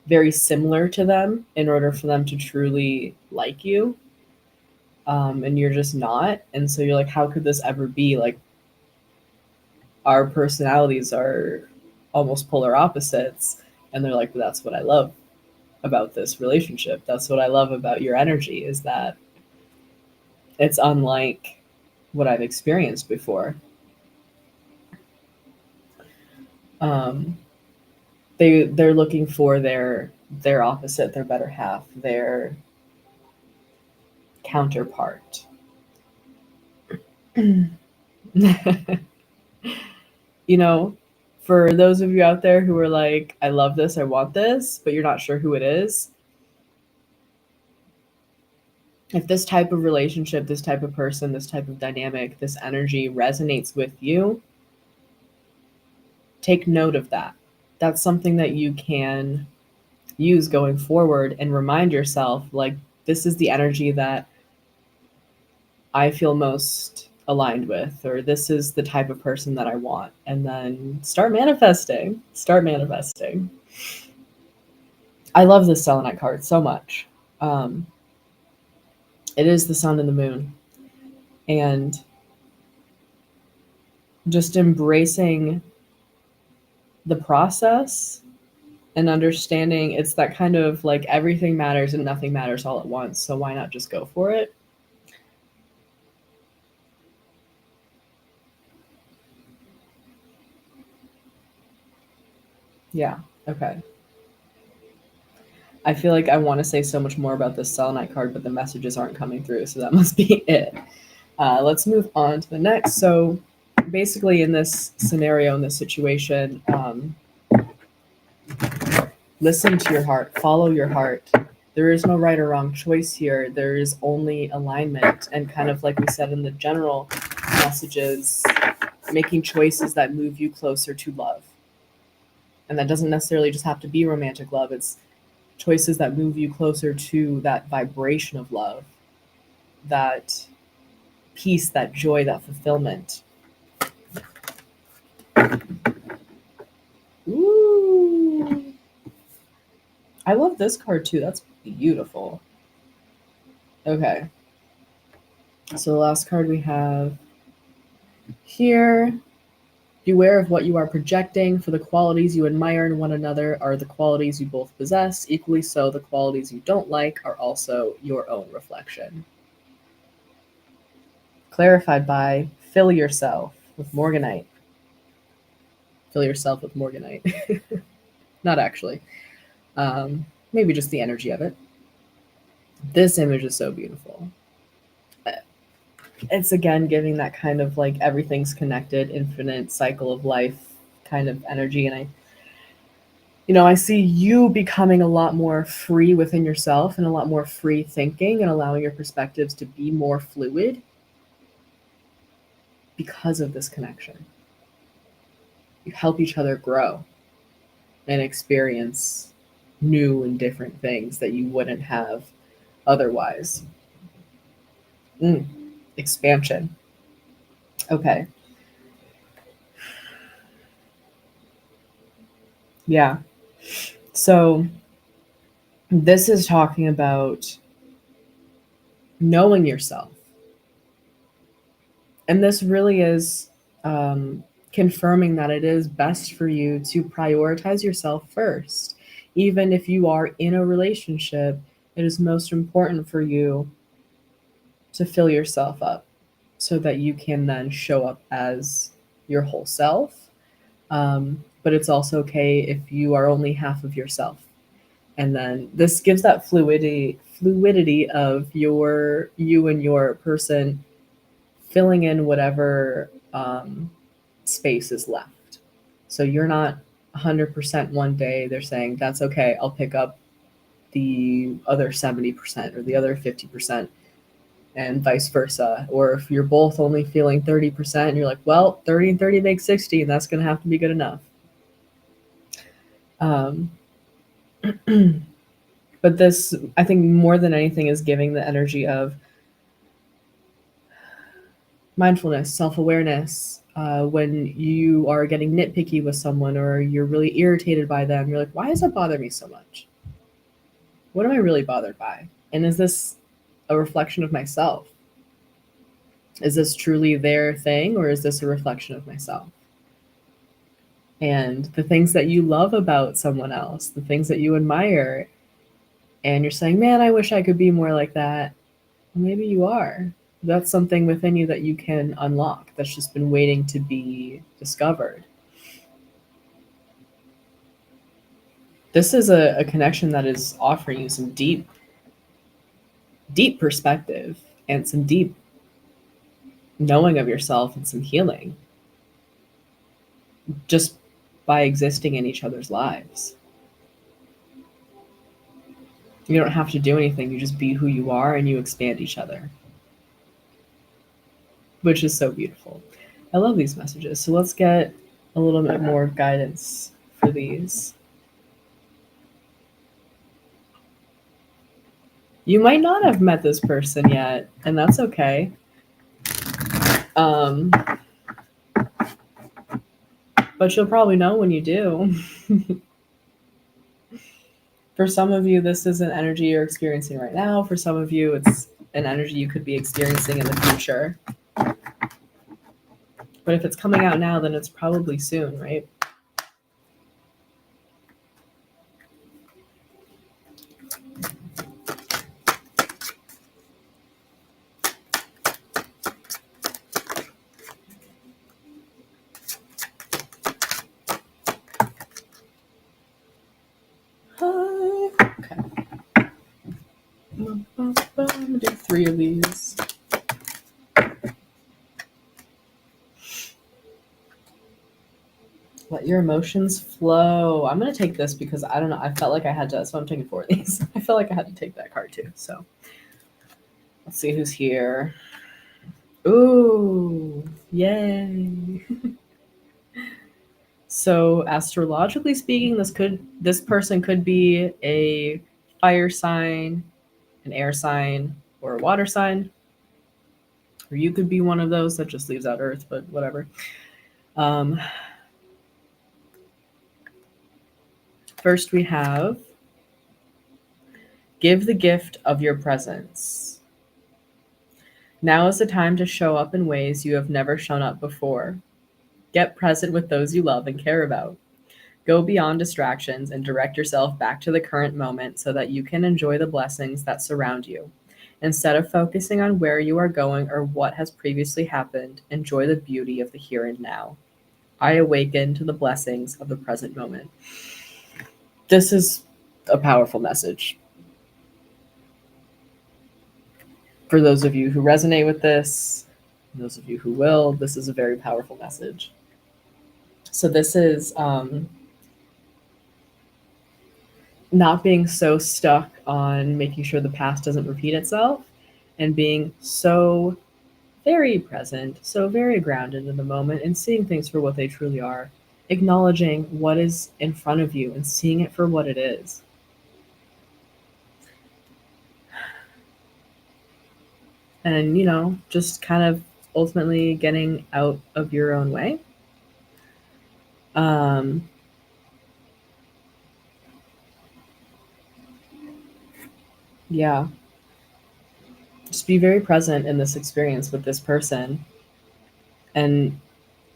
very similar to them in order for them to truly like you. And you're just not. And so you're like, how could this ever be? Like, our personalities are almost polar opposites. And they're like, well, that's what I love about this relationship. That's what I love about your energy, is that it's unlike what I've experienced before. They're looking for their opposite, their better half, their counterpart. You know, for those of you out there who are like, I love this, I want this, but you're not sure who it is. If this type of relationship, this type of person, this type of dynamic, this energy resonates with you, take note of that. That's something that you can use going forward and remind yourself, like, this is the energy that I feel most aligned with, or this is the type of person that I want. And then start manifesting. I love this selenite card so much. It is the sun and the moon. And just embracing the process and understanding it's that kind of like, everything matters and nothing matters all at once. So why not just go for it? Yeah. Okay. I feel like I want to say so much more about this selenite card, but the messages aren't coming through. So that must be it. Let's move on to the next. So basically in this scenario, in this situation, Listen to your heart, follow your heart. There is no right or wrong choice here. There is only alignment. And kind of like we said in the general messages, making choices that move you closer to love. And that doesn't necessarily just have to be romantic love. It's choices that move you closer to that vibration of love, that peace, that joy, that fulfillment. Ooh. I love this card too. That's beautiful. Okay. So the last card we have here. Beware of what you are projecting, for the qualities you admire in one another are the qualities you both possess. Equally so, the qualities you don't like are also your own reflection. Clarified by fill yourself with Morganite. Fill yourself with Morganite. Not actually. Maybe just the energy of it. This image is so beautiful. It's again giving that kind of like everything's connected, infinite cycle of life kind of energy. And I see you becoming a lot more free within yourself and a lot more free thinking and allowing your perspectives to be more fluid because of this connection. You help each other grow and experience new and different things that you wouldn't have otherwise. Expansion. Okay. Yeah. So this is talking about knowing yourself. And this really is confirming that it is best for you to prioritize yourself first. Even if you are in a relationship, it is most important for you to fill yourself up so that you can then show up as your whole self. But it's also okay if you are only half of yourself. And then this gives that fluidity of you and your person filling in whatever space is left. So you're not 100% one day. They're saying, that's okay, I'll pick up the other 70% or the other 50%, and vice versa. Or if you're both only feeling 30%, and you're like, well, 30 and 30 make 60, and that's going to have to be good enough. But this, I think, more than anything, is giving the energy of mindfulness, self-awareness. When you are getting nitpicky with someone or you're really irritated by them, you're like, why does it bother me so much? What am I really bothered by? And is this a reflection of myself? Is this truly their thing, or is this a reflection of myself? And the things that you love about someone else, the things that you admire, and you're saying, man, I wish I could be more like that. Well, maybe you are. That's something within you that you can unlock that's just been waiting to be discovered. This is a connection that is offering you some deep perspective and some deep knowing of yourself and some healing just by existing in each other's lives. You don't have to do anything. You just be who you are and you expand each other, which is so beautiful. I love these messages. So let's get a little bit more guidance for these. You might not have met this person yet, and that's okay. But you'll probably know when you do. For some of you, this is an energy you're experiencing right now. For some of you, it's an energy you could be experiencing in the future. But if it's coming out now, then it's probably soon, right? Okay. I'm gonna do 3 of these. Let your emotions flow. I'm going to take this because I don't know. I felt like I had to, so I'm taking 4 of these. I felt like I had to take that card too. So let's see who's here. Ooh, yay. So astrologically speaking, this person could be a fire sign, an air sign, or a water sign. Or you could be one of those that just leaves out Earth, but whatever. First, we have give the gift of your presence. Now is the time to show up in ways you have never shown up before. Get present with those you love and care about. Go beyond distractions and direct yourself back to the current moment so that you can enjoy the blessings that surround you. Instead of focusing on where you are going or what has previously happened, enjoy the beauty of the here and now. I awaken to the blessings of the present moment. This is a powerful message. For those of you who resonate with this, those of you who will, this is a very powerful message. So this is not being so stuck on making sure the past doesn't repeat itself and being so very present, so very grounded in the moment and seeing things for what they truly are, acknowledging what is in front of you and seeing it for what it is. And, just kind of ultimately getting out of your own way. Yeah. Just be very present in this experience with this person. And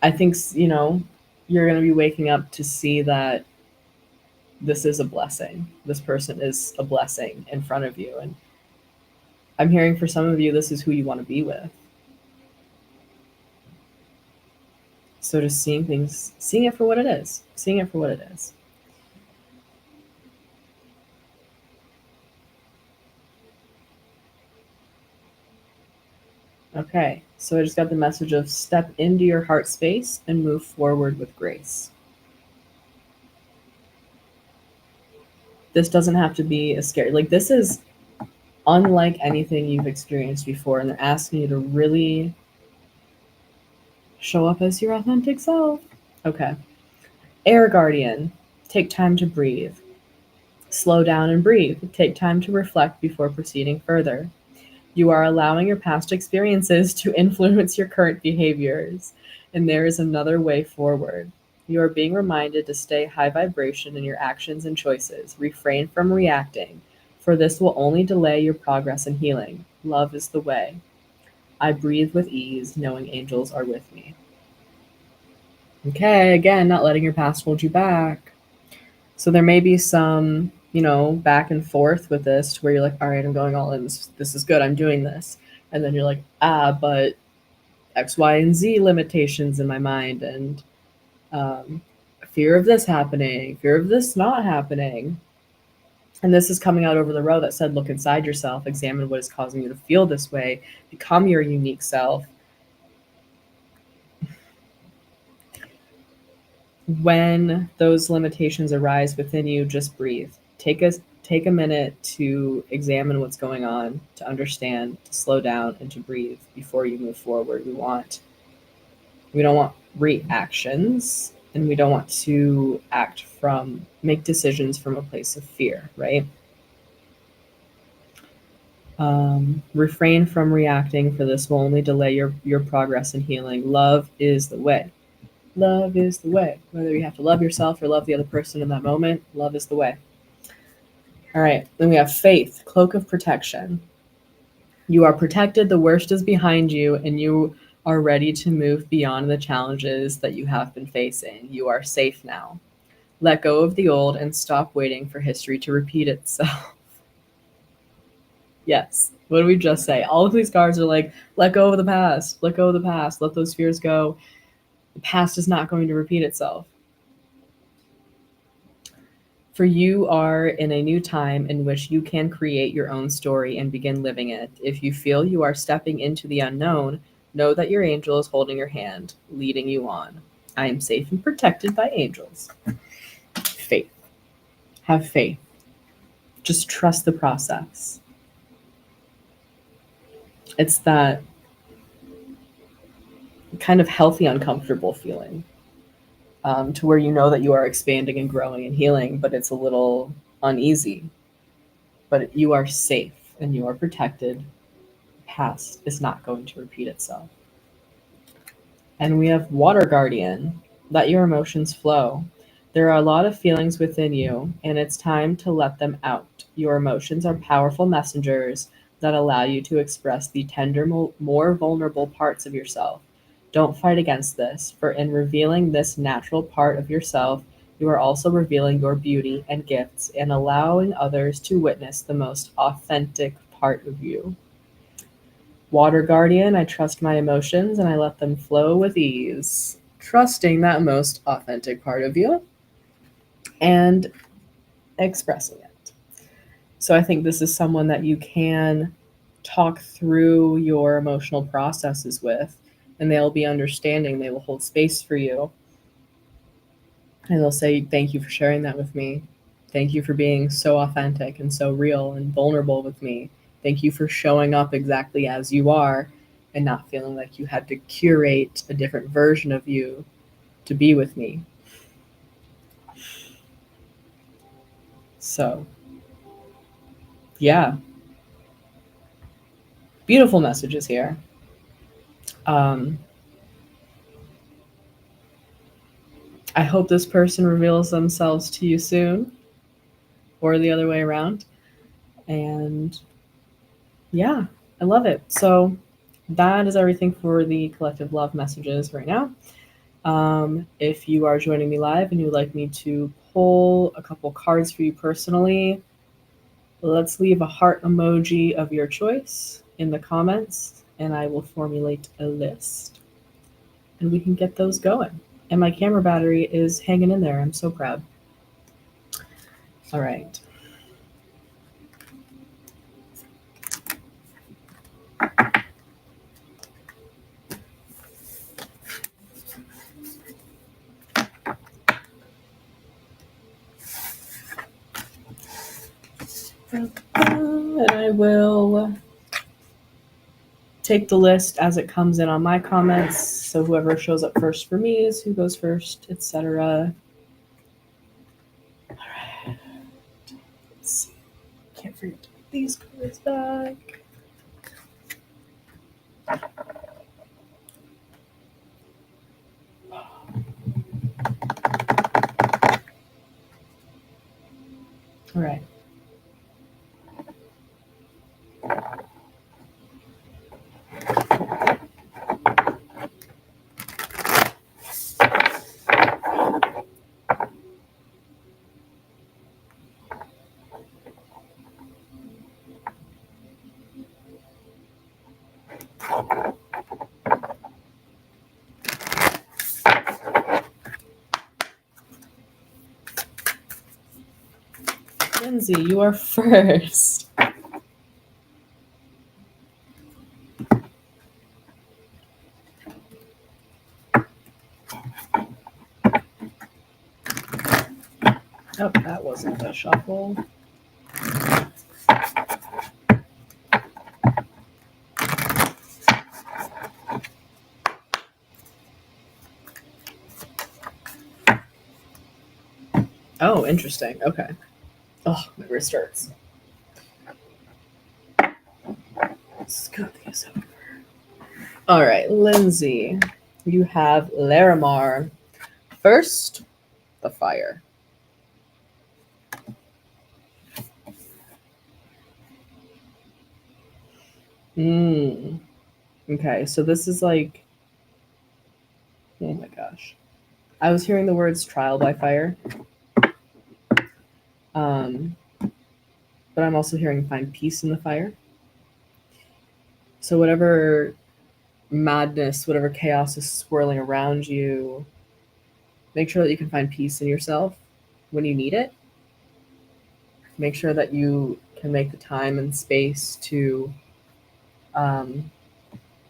I think, you're going to be waking up to see that this is a blessing. This person is a blessing in front of you. And I'm hearing for some of you, this is who you want to be with. So just seeing it for what it is, seeing it for what it is. Okay, so I just got the message of step into your heart space and move forward with grace. This doesn't have to be a scary, this is unlike anything you've experienced before, and they're asking you to really show up as your authentic self. Okay. Air Guardian, take time to breathe. Slow down and breathe. Take time to reflect before proceeding further. You are allowing your past experiences to influence your current behaviors, and there is another way forward. You are being reminded to stay high vibration in your actions and choices. Refrain from reacting, for this will only delay your progress and healing. Love is the way. I breathe with ease, knowing angels are with me. Okay, again, not letting your past hold you back. So there may be some, back and forth with this to where you're like, all right, I'm going all in. This is good. I'm doing this. And then you're like, but X, Y, and Z limitations in my mind. And fear of this happening, fear of this not happening. And this is coming out over the row that said, look inside yourself, examine what is causing you to feel this way, become your unique self. When those limitations arise within you, just breathe. Take a minute to examine what's going on, to understand, to slow down, and to breathe before you move forward. We don't want reactions, and we don't want to make decisions from a place of fear, right? Refrain from reacting, for this will only delay your progress and healing. Love is the way. Love is the way. Whether you have to love yourself or love the other person in that moment, love is the way. All right, then we have faith, cloak of protection. You are protected, the worst is behind you, and you are ready to move beyond the challenges that you have been facing. You are safe now. Let go of the old and stop waiting for history to repeat itself. Yes. What did we just say? All of these cards are like, let go of the past. Let go of the past. Let those fears go. The past is not going to repeat itself. For you are in a new time in which you can create your own story and begin living it. If you feel you are stepping into the unknown, know that your angel is holding your hand, leading you on. I am safe and protected by angels. Faith. Have faith. Just trust the process. It's that kind of healthy, uncomfortable feeling to where you know that you are expanding and growing and healing, but it's a little uneasy. But you are safe and you are protected. The past is not going to repeat itself. And we have Water Guardian. Let your emotions flow. There are a lot of feelings within you, and it's time to let them out. Your emotions are powerful messengers that allow you to express the tender, more vulnerable parts of yourself. Don't fight against this, for in revealing this natural part of yourself, you are also revealing your beauty and gifts and allowing others to witness the most authentic part of you. Water Guardian, I trust my emotions and I let them flow with ease. Trusting that most authentic part of you and expressing it. So I think this is someone that you can talk through your emotional processes with, and they'll be understanding. They will hold space for you. And they'll say, thank you for sharing that with me. Thank you for being so authentic and so real and vulnerable with me. Thank you for showing up exactly as you are and not feeling like you had to curate a different version of you to be with me. So, yeah. Beautiful messages here. I hope this person reveals themselves to you soon or the other way around. And yeah, I love it. So that is everything for the collective love messages right now. If you are joining me live and you'd like me to pull a couple cards for you personally, let's leave a heart emoji of your choice in the comments and I will formulate a list and we can get those going. And my camera battery is hanging in there. I'm so proud. All right. And I will take the list as it comes in on my comments. So whoever shows up first for me is who goes first, etc. All right. Let's see. Can't forget to put these cards back. All right. Lindsay, you are first. Oh, that wasn't a shuffle. Oh, interesting. Okay. Oh, my wrist hurts. Scoot these over. All right, Lindsay, you have Larimar. First, the fire. Okay, so this is like, oh my gosh. I was hearing the words trial by fire. But I'm also hearing find peace in the fire. So whatever madness, whatever chaos is swirling around you, make sure that you can find peace in yourself when you need it. Make sure that you can make the time and space to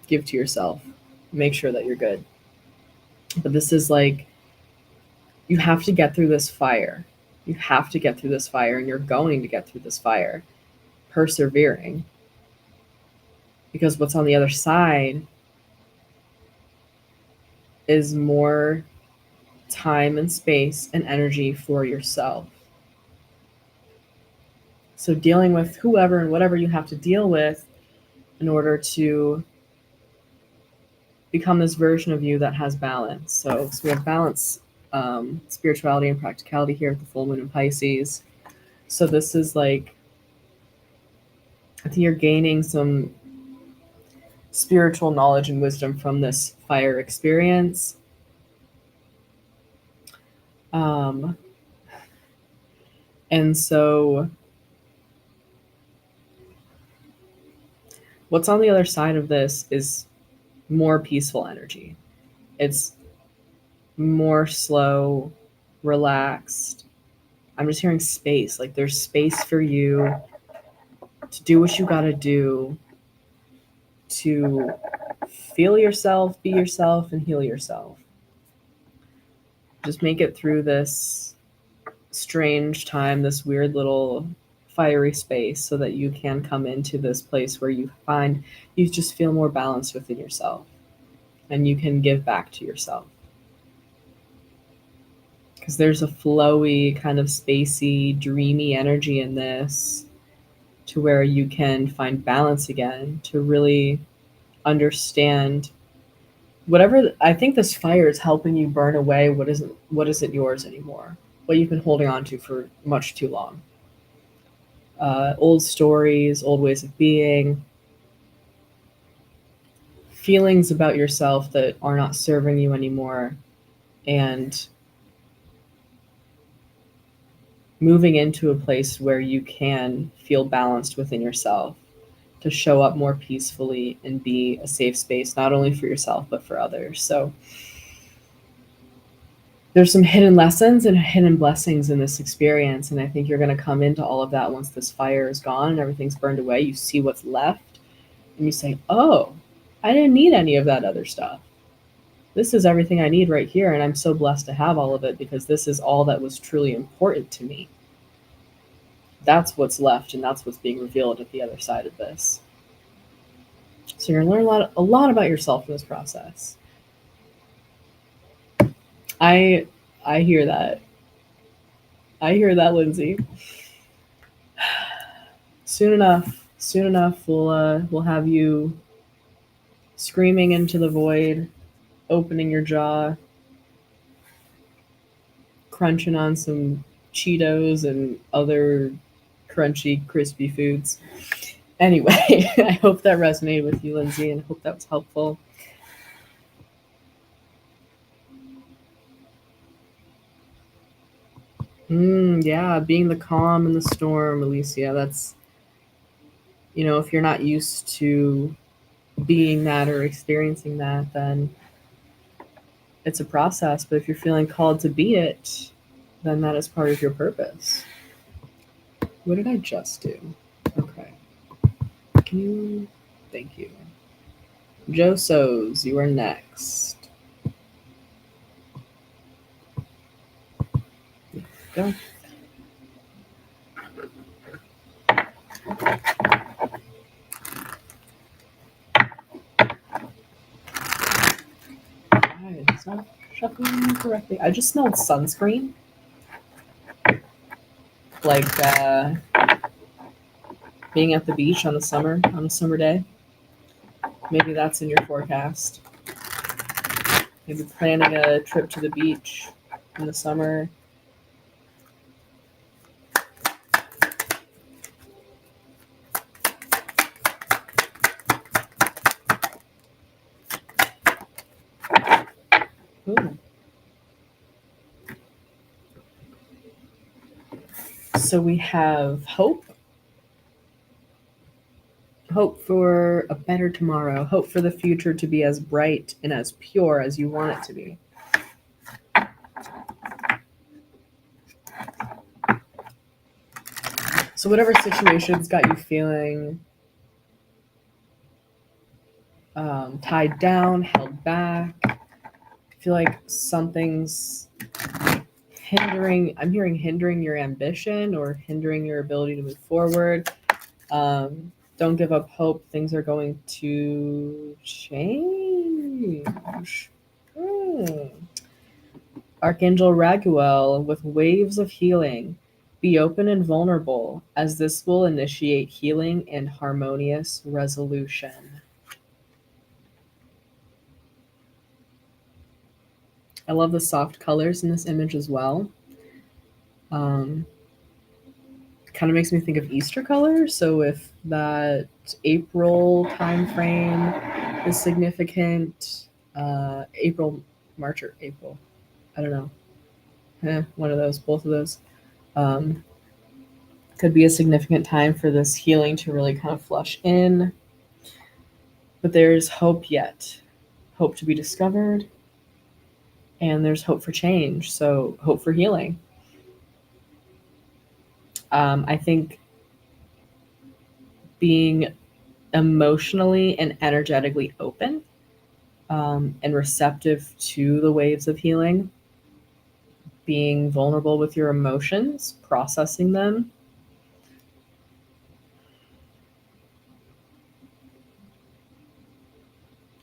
give to yourself. Make sure that you're good. But this is like, you have to get through this fire. You have to get through this fire, and you're going to get through this fire, persevering. Because what's on the other side is more time and space and energy for yourself. So dealing with whoever and whatever you have to deal with in order to become this version of you that has balance. So we have balance, spirituality and practicality here at the full moon in Pisces. So this is like, I think you're gaining some spiritual knowledge and wisdom from this fire experience. And so what's on the other side of this is more peaceful energy. It's more slow, relaxed. I'm just hearing space. Like there's space for you to do what you got to do, to feel yourself, be yourself, and heal yourself. Just make it through this strange time, this weird little fiery space, so that you can come into this place where you find you just feel more balanced within yourself and you can give back to yourself. Because there's a flowy, kind of spacey, dreamy energy in this, to where you can find balance again, to really understand whatever. I think this fire is helping you burn away what isn't yours anymore, what you've been holding on to for much too long. Old stories, old ways of being, feelings about yourself that are not serving you anymore, and moving into a place where you can feel balanced within yourself, to show up more peacefully and be a safe space, not only for yourself, but for others. So there's some hidden lessons and hidden blessings in this experience. And I think you're going to come into all of that once this fire is gone and everything's burned away. You see what's left and you say, oh, I didn't need any of that other stuff. This is everything I need right here. And I'm so blessed to have all of it, because this is all that was truly important to me. That's what's left, and that's what's being revealed at the other side of this. So you're going to learn a lot about yourself in this process. I hear that. I hear that, Lindsay. Soon enough, we'll have you screaming into the void, opening your jaw, crunching on some Cheetos and other crunchy, crispy foods. Anyway, I hope that resonated with you, Lindsay, and I hope that was helpful. Yeah, being the calm in the storm, Alicia. That's, if you're not used to being that or experiencing that, then it's a process. But if you're feeling called to be it, then that is part of your purpose. What did I just do? Okay. Thank you. Joe Sows, you are next. Go. It's not shuffling correctly. I just smelled sunscreen. Like being at the beach on a summer day. Maybe that's in your forecast. Maybe planning a trip to the beach in the summer. Ooh. So we have hope. Hope for a better tomorrow. Hope for the future to be as bright and as pure as you want it to be. So whatever situation's got you feeling tied down, held back, I feel like something's hindering your ambition or hindering your ability to move forward. Don't give up hope. Things are going to change. Archangel Raguel with waves of healing. Be open and vulnerable, as this will initiate healing and harmonious resolution. I love the soft colors in this image as well. Kind of makes me think of Easter colors. So if that April time frame is significant, April, March or April, I don't know. One of those, both of those. Could be a significant time for this healing to really kind of flush in. But there's hope yet. Hope to be discovered. And there's hope for change. So hope for healing. I think being emotionally and energetically open and receptive to the waves of healing, being vulnerable with your emotions, processing them.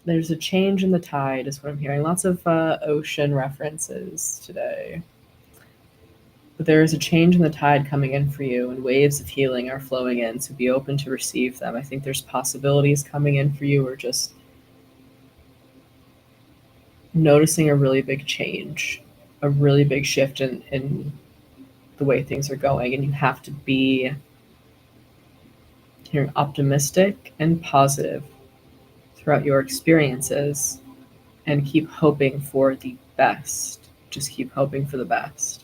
There's a change in the tide is what I'm hearing. Lots of ocean references today. But there is a change in the tide coming in for you, and waves of healing are flowing in, so be open to receive them. I think there's possibilities coming in for you, or just noticing a really big change, a really big shift in the way things are going, and you have to be optimistic and positive throughout your experiences and keep hoping for the best. Just keep hoping for the best.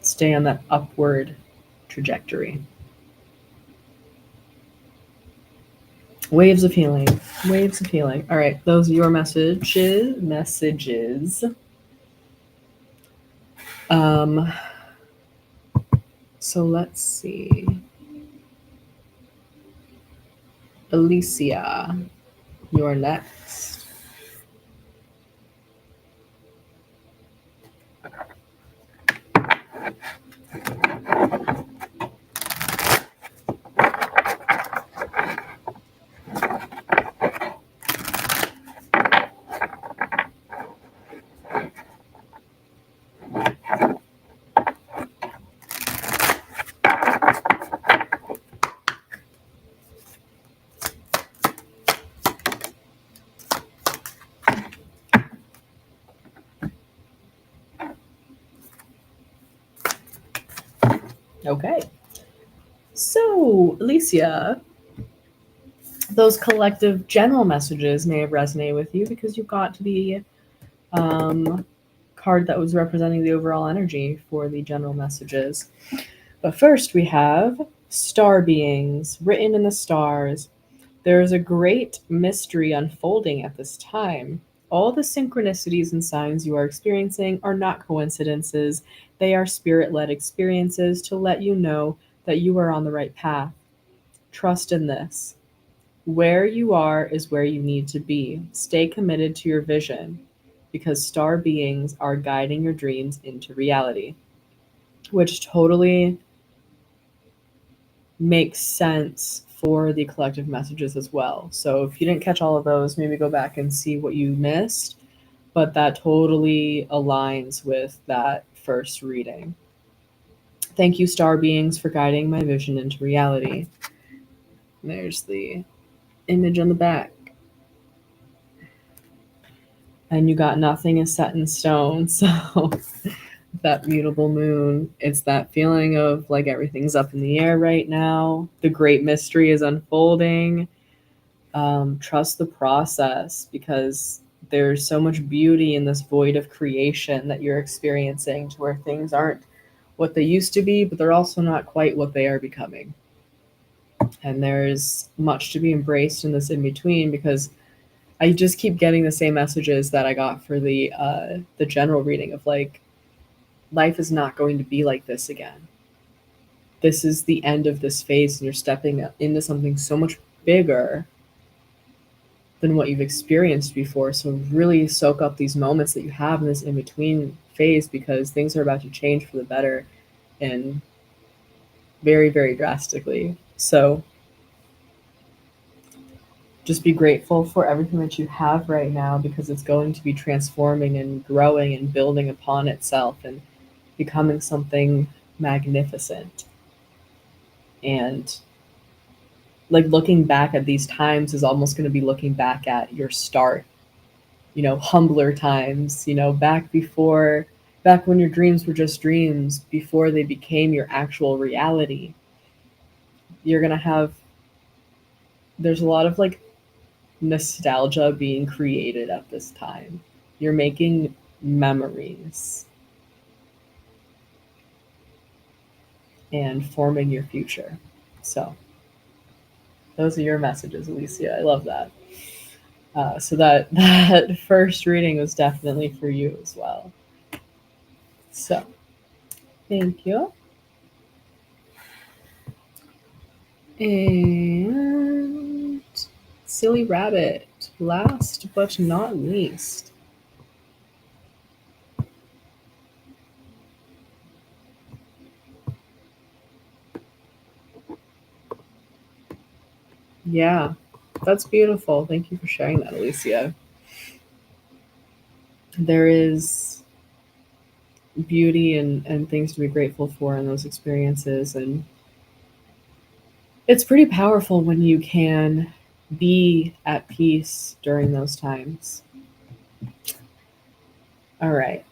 Stay on that upward trajectory. Waves of healing. Waves of healing. All right, those are your messages. So let's see. Alicia, you're next. Okay. So, Alicia, those collective general messages may have resonated with you because you got the card that was representing the overall energy for the general messages. But first, we have star beings written in the stars. There is a great mystery unfolding at this time. All the synchronicities and signs you are experiencing are not coincidences. They are spirit-led experiences to let you know that you are on the right path. Trust in this. Where you are is where you need to be. Stay committed to your vision because star beings are guiding your dreams into reality, which totally makes sense for the collective messages as well. So if you didn't catch all of those, maybe go back and see what you missed, but that totally aligns with that first reading. Thank you, star beings, for guiding my vision into reality. There's the image on the back. And you got nothing is set in stone. So that mutable moon, it's that feeling of like everything's up in the air right now. The great mystery is unfolding. Trust the process because there's so much beauty in this void of creation that you're experiencing to where things aren't what they used to be, but they're also not quite what they are becoming. And there's much to be embraced in this in between because I just keep getting the same messages that I got for the general reading of like, life is not going to be like this again. This is the end of this phase and you're stepping into something so much bigger than what you've experienced before. So really soak up these moments that you have in this in-between phase, because things are about to change for the better and very, very drastically. So just be grateful for everything that you have right now, because it's going to be transforming and growing and building upon itself and becoming something magnificent. And like looking back at these times is almost going to be looking back at your start, humbler times, back when your dreams were just dreams before they became your actual reality. You're going to have, there's a lot of like nostalgia being created at this time. You're making memories and forming your future. So those are your messages, Alicia. I love that. So that first reading was definitely for you as well. So thank you. And Silly Rabbit, last but not least. Yeah, that's beautiful. Thank you for sharing that, Alicia. There is beauty and things to be grateful for in those experiences. And it's pretty powerful when you can be at peace during those times. All right.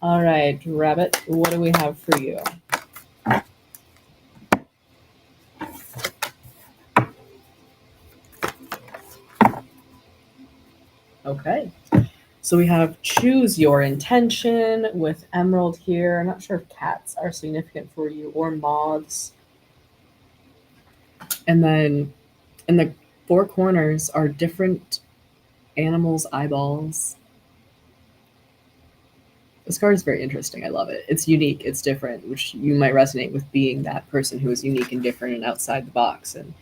All right, Rabbit, what do we have for you? Okay. So we have choose your intention with Emerald here. I'm not sure if cats are significant for you or moths. And then in the four corners are different animals' eyeballs. This card is very interesting. I love it. It's unique. It's different, which you might resonate with, being that person who is unique and different and outside the box and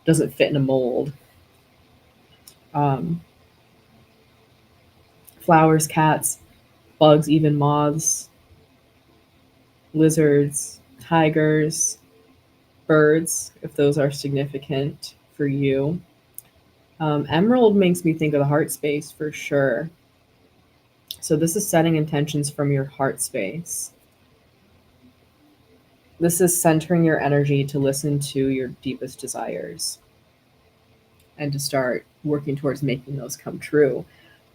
doesn't fit in a mold. Flowers, cats, bugs, even moths, lizards, tigers, birds, if those are significant for you. Emerald makes me think of the heart space for sure. So this is setting intentions from your heart space. This is centering your energy to listen to your deepest desires and to start working towards making those come true.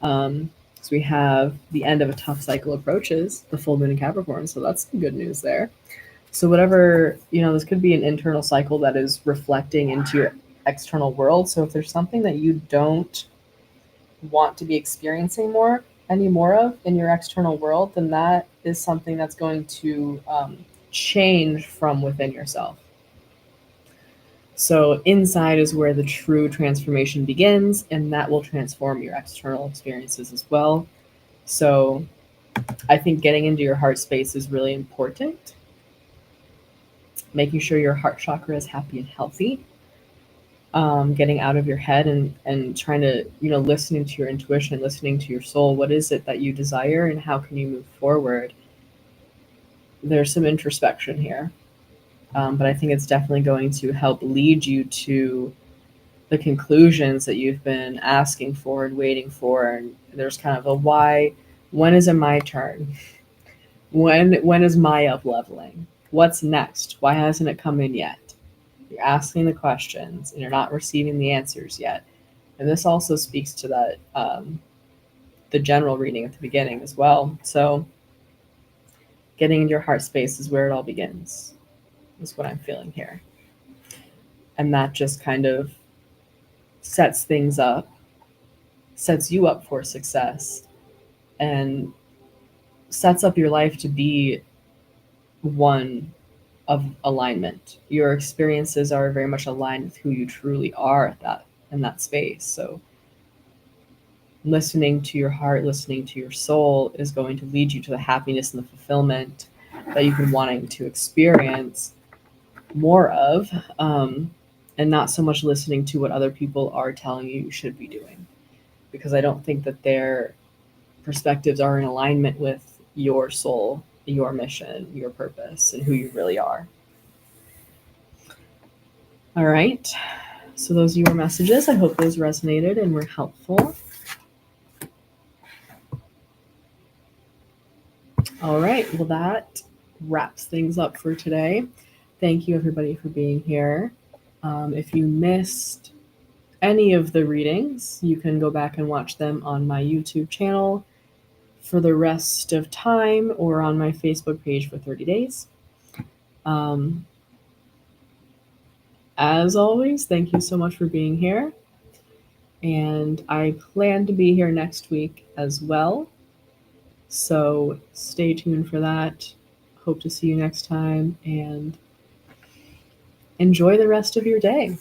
So we have the end of a tough cycle approaches, the full moon in Capricorn. So that's some good news there. So whatever, this could be an internal cycle that is reflecting into your external world. So if there's something that you don't want to be experiencing any more of in your external world, then that is something that's going to change from within yourself. So inside is where the true transformation begins, and that will transform your external experiences as well. So I think getting into your heart space is really important. Making sure your heart chakra is happy and healthy. Getting out of your head and trying to, listening to your intuition, listening to your soul. What is it that you desire and how can you move forward? There's some introspection here. But I think it's definitely going to help lead you to the conclusions that you've been asking for and waiting for. And there's kind of a why. When is it my turn? When is my up leveling? What's next? Why hasn't it come in yet? You're asking the questions and you're not receiving the answers yet. And this also speaks to that, the general reading at the beginning as well. So getting into your heart space is where it all begins, is what I'm feeling here. And that just kind of sets things up, sets you up for success, and sets up your life to be one of alignment. Your experiences are very much aligned with who you truly are in that space. So listening to your heart, listening to your soul is going to lead you to the happiness and the fulfillment that you've been wanting to experience more of, and not so much listening to what other people are telling you should be doing, because I don't think that their perspectives are in alignment with your soul, your mission, your purpose, and who you really are. All right. So those are your messages. I hope those resonated and were helpful. All right. Well, that wraps things up for today. Thank you, everybody, for being here. If you missed any of the readings, you can go back and watch them on my YouTube channel for the rest of time or on my Facebook page for 30 days. As always, thank you so much for being here. And I plan to be here next week as well. So stay tuned for that. Hope to see you next time and enjoy the rest of your day.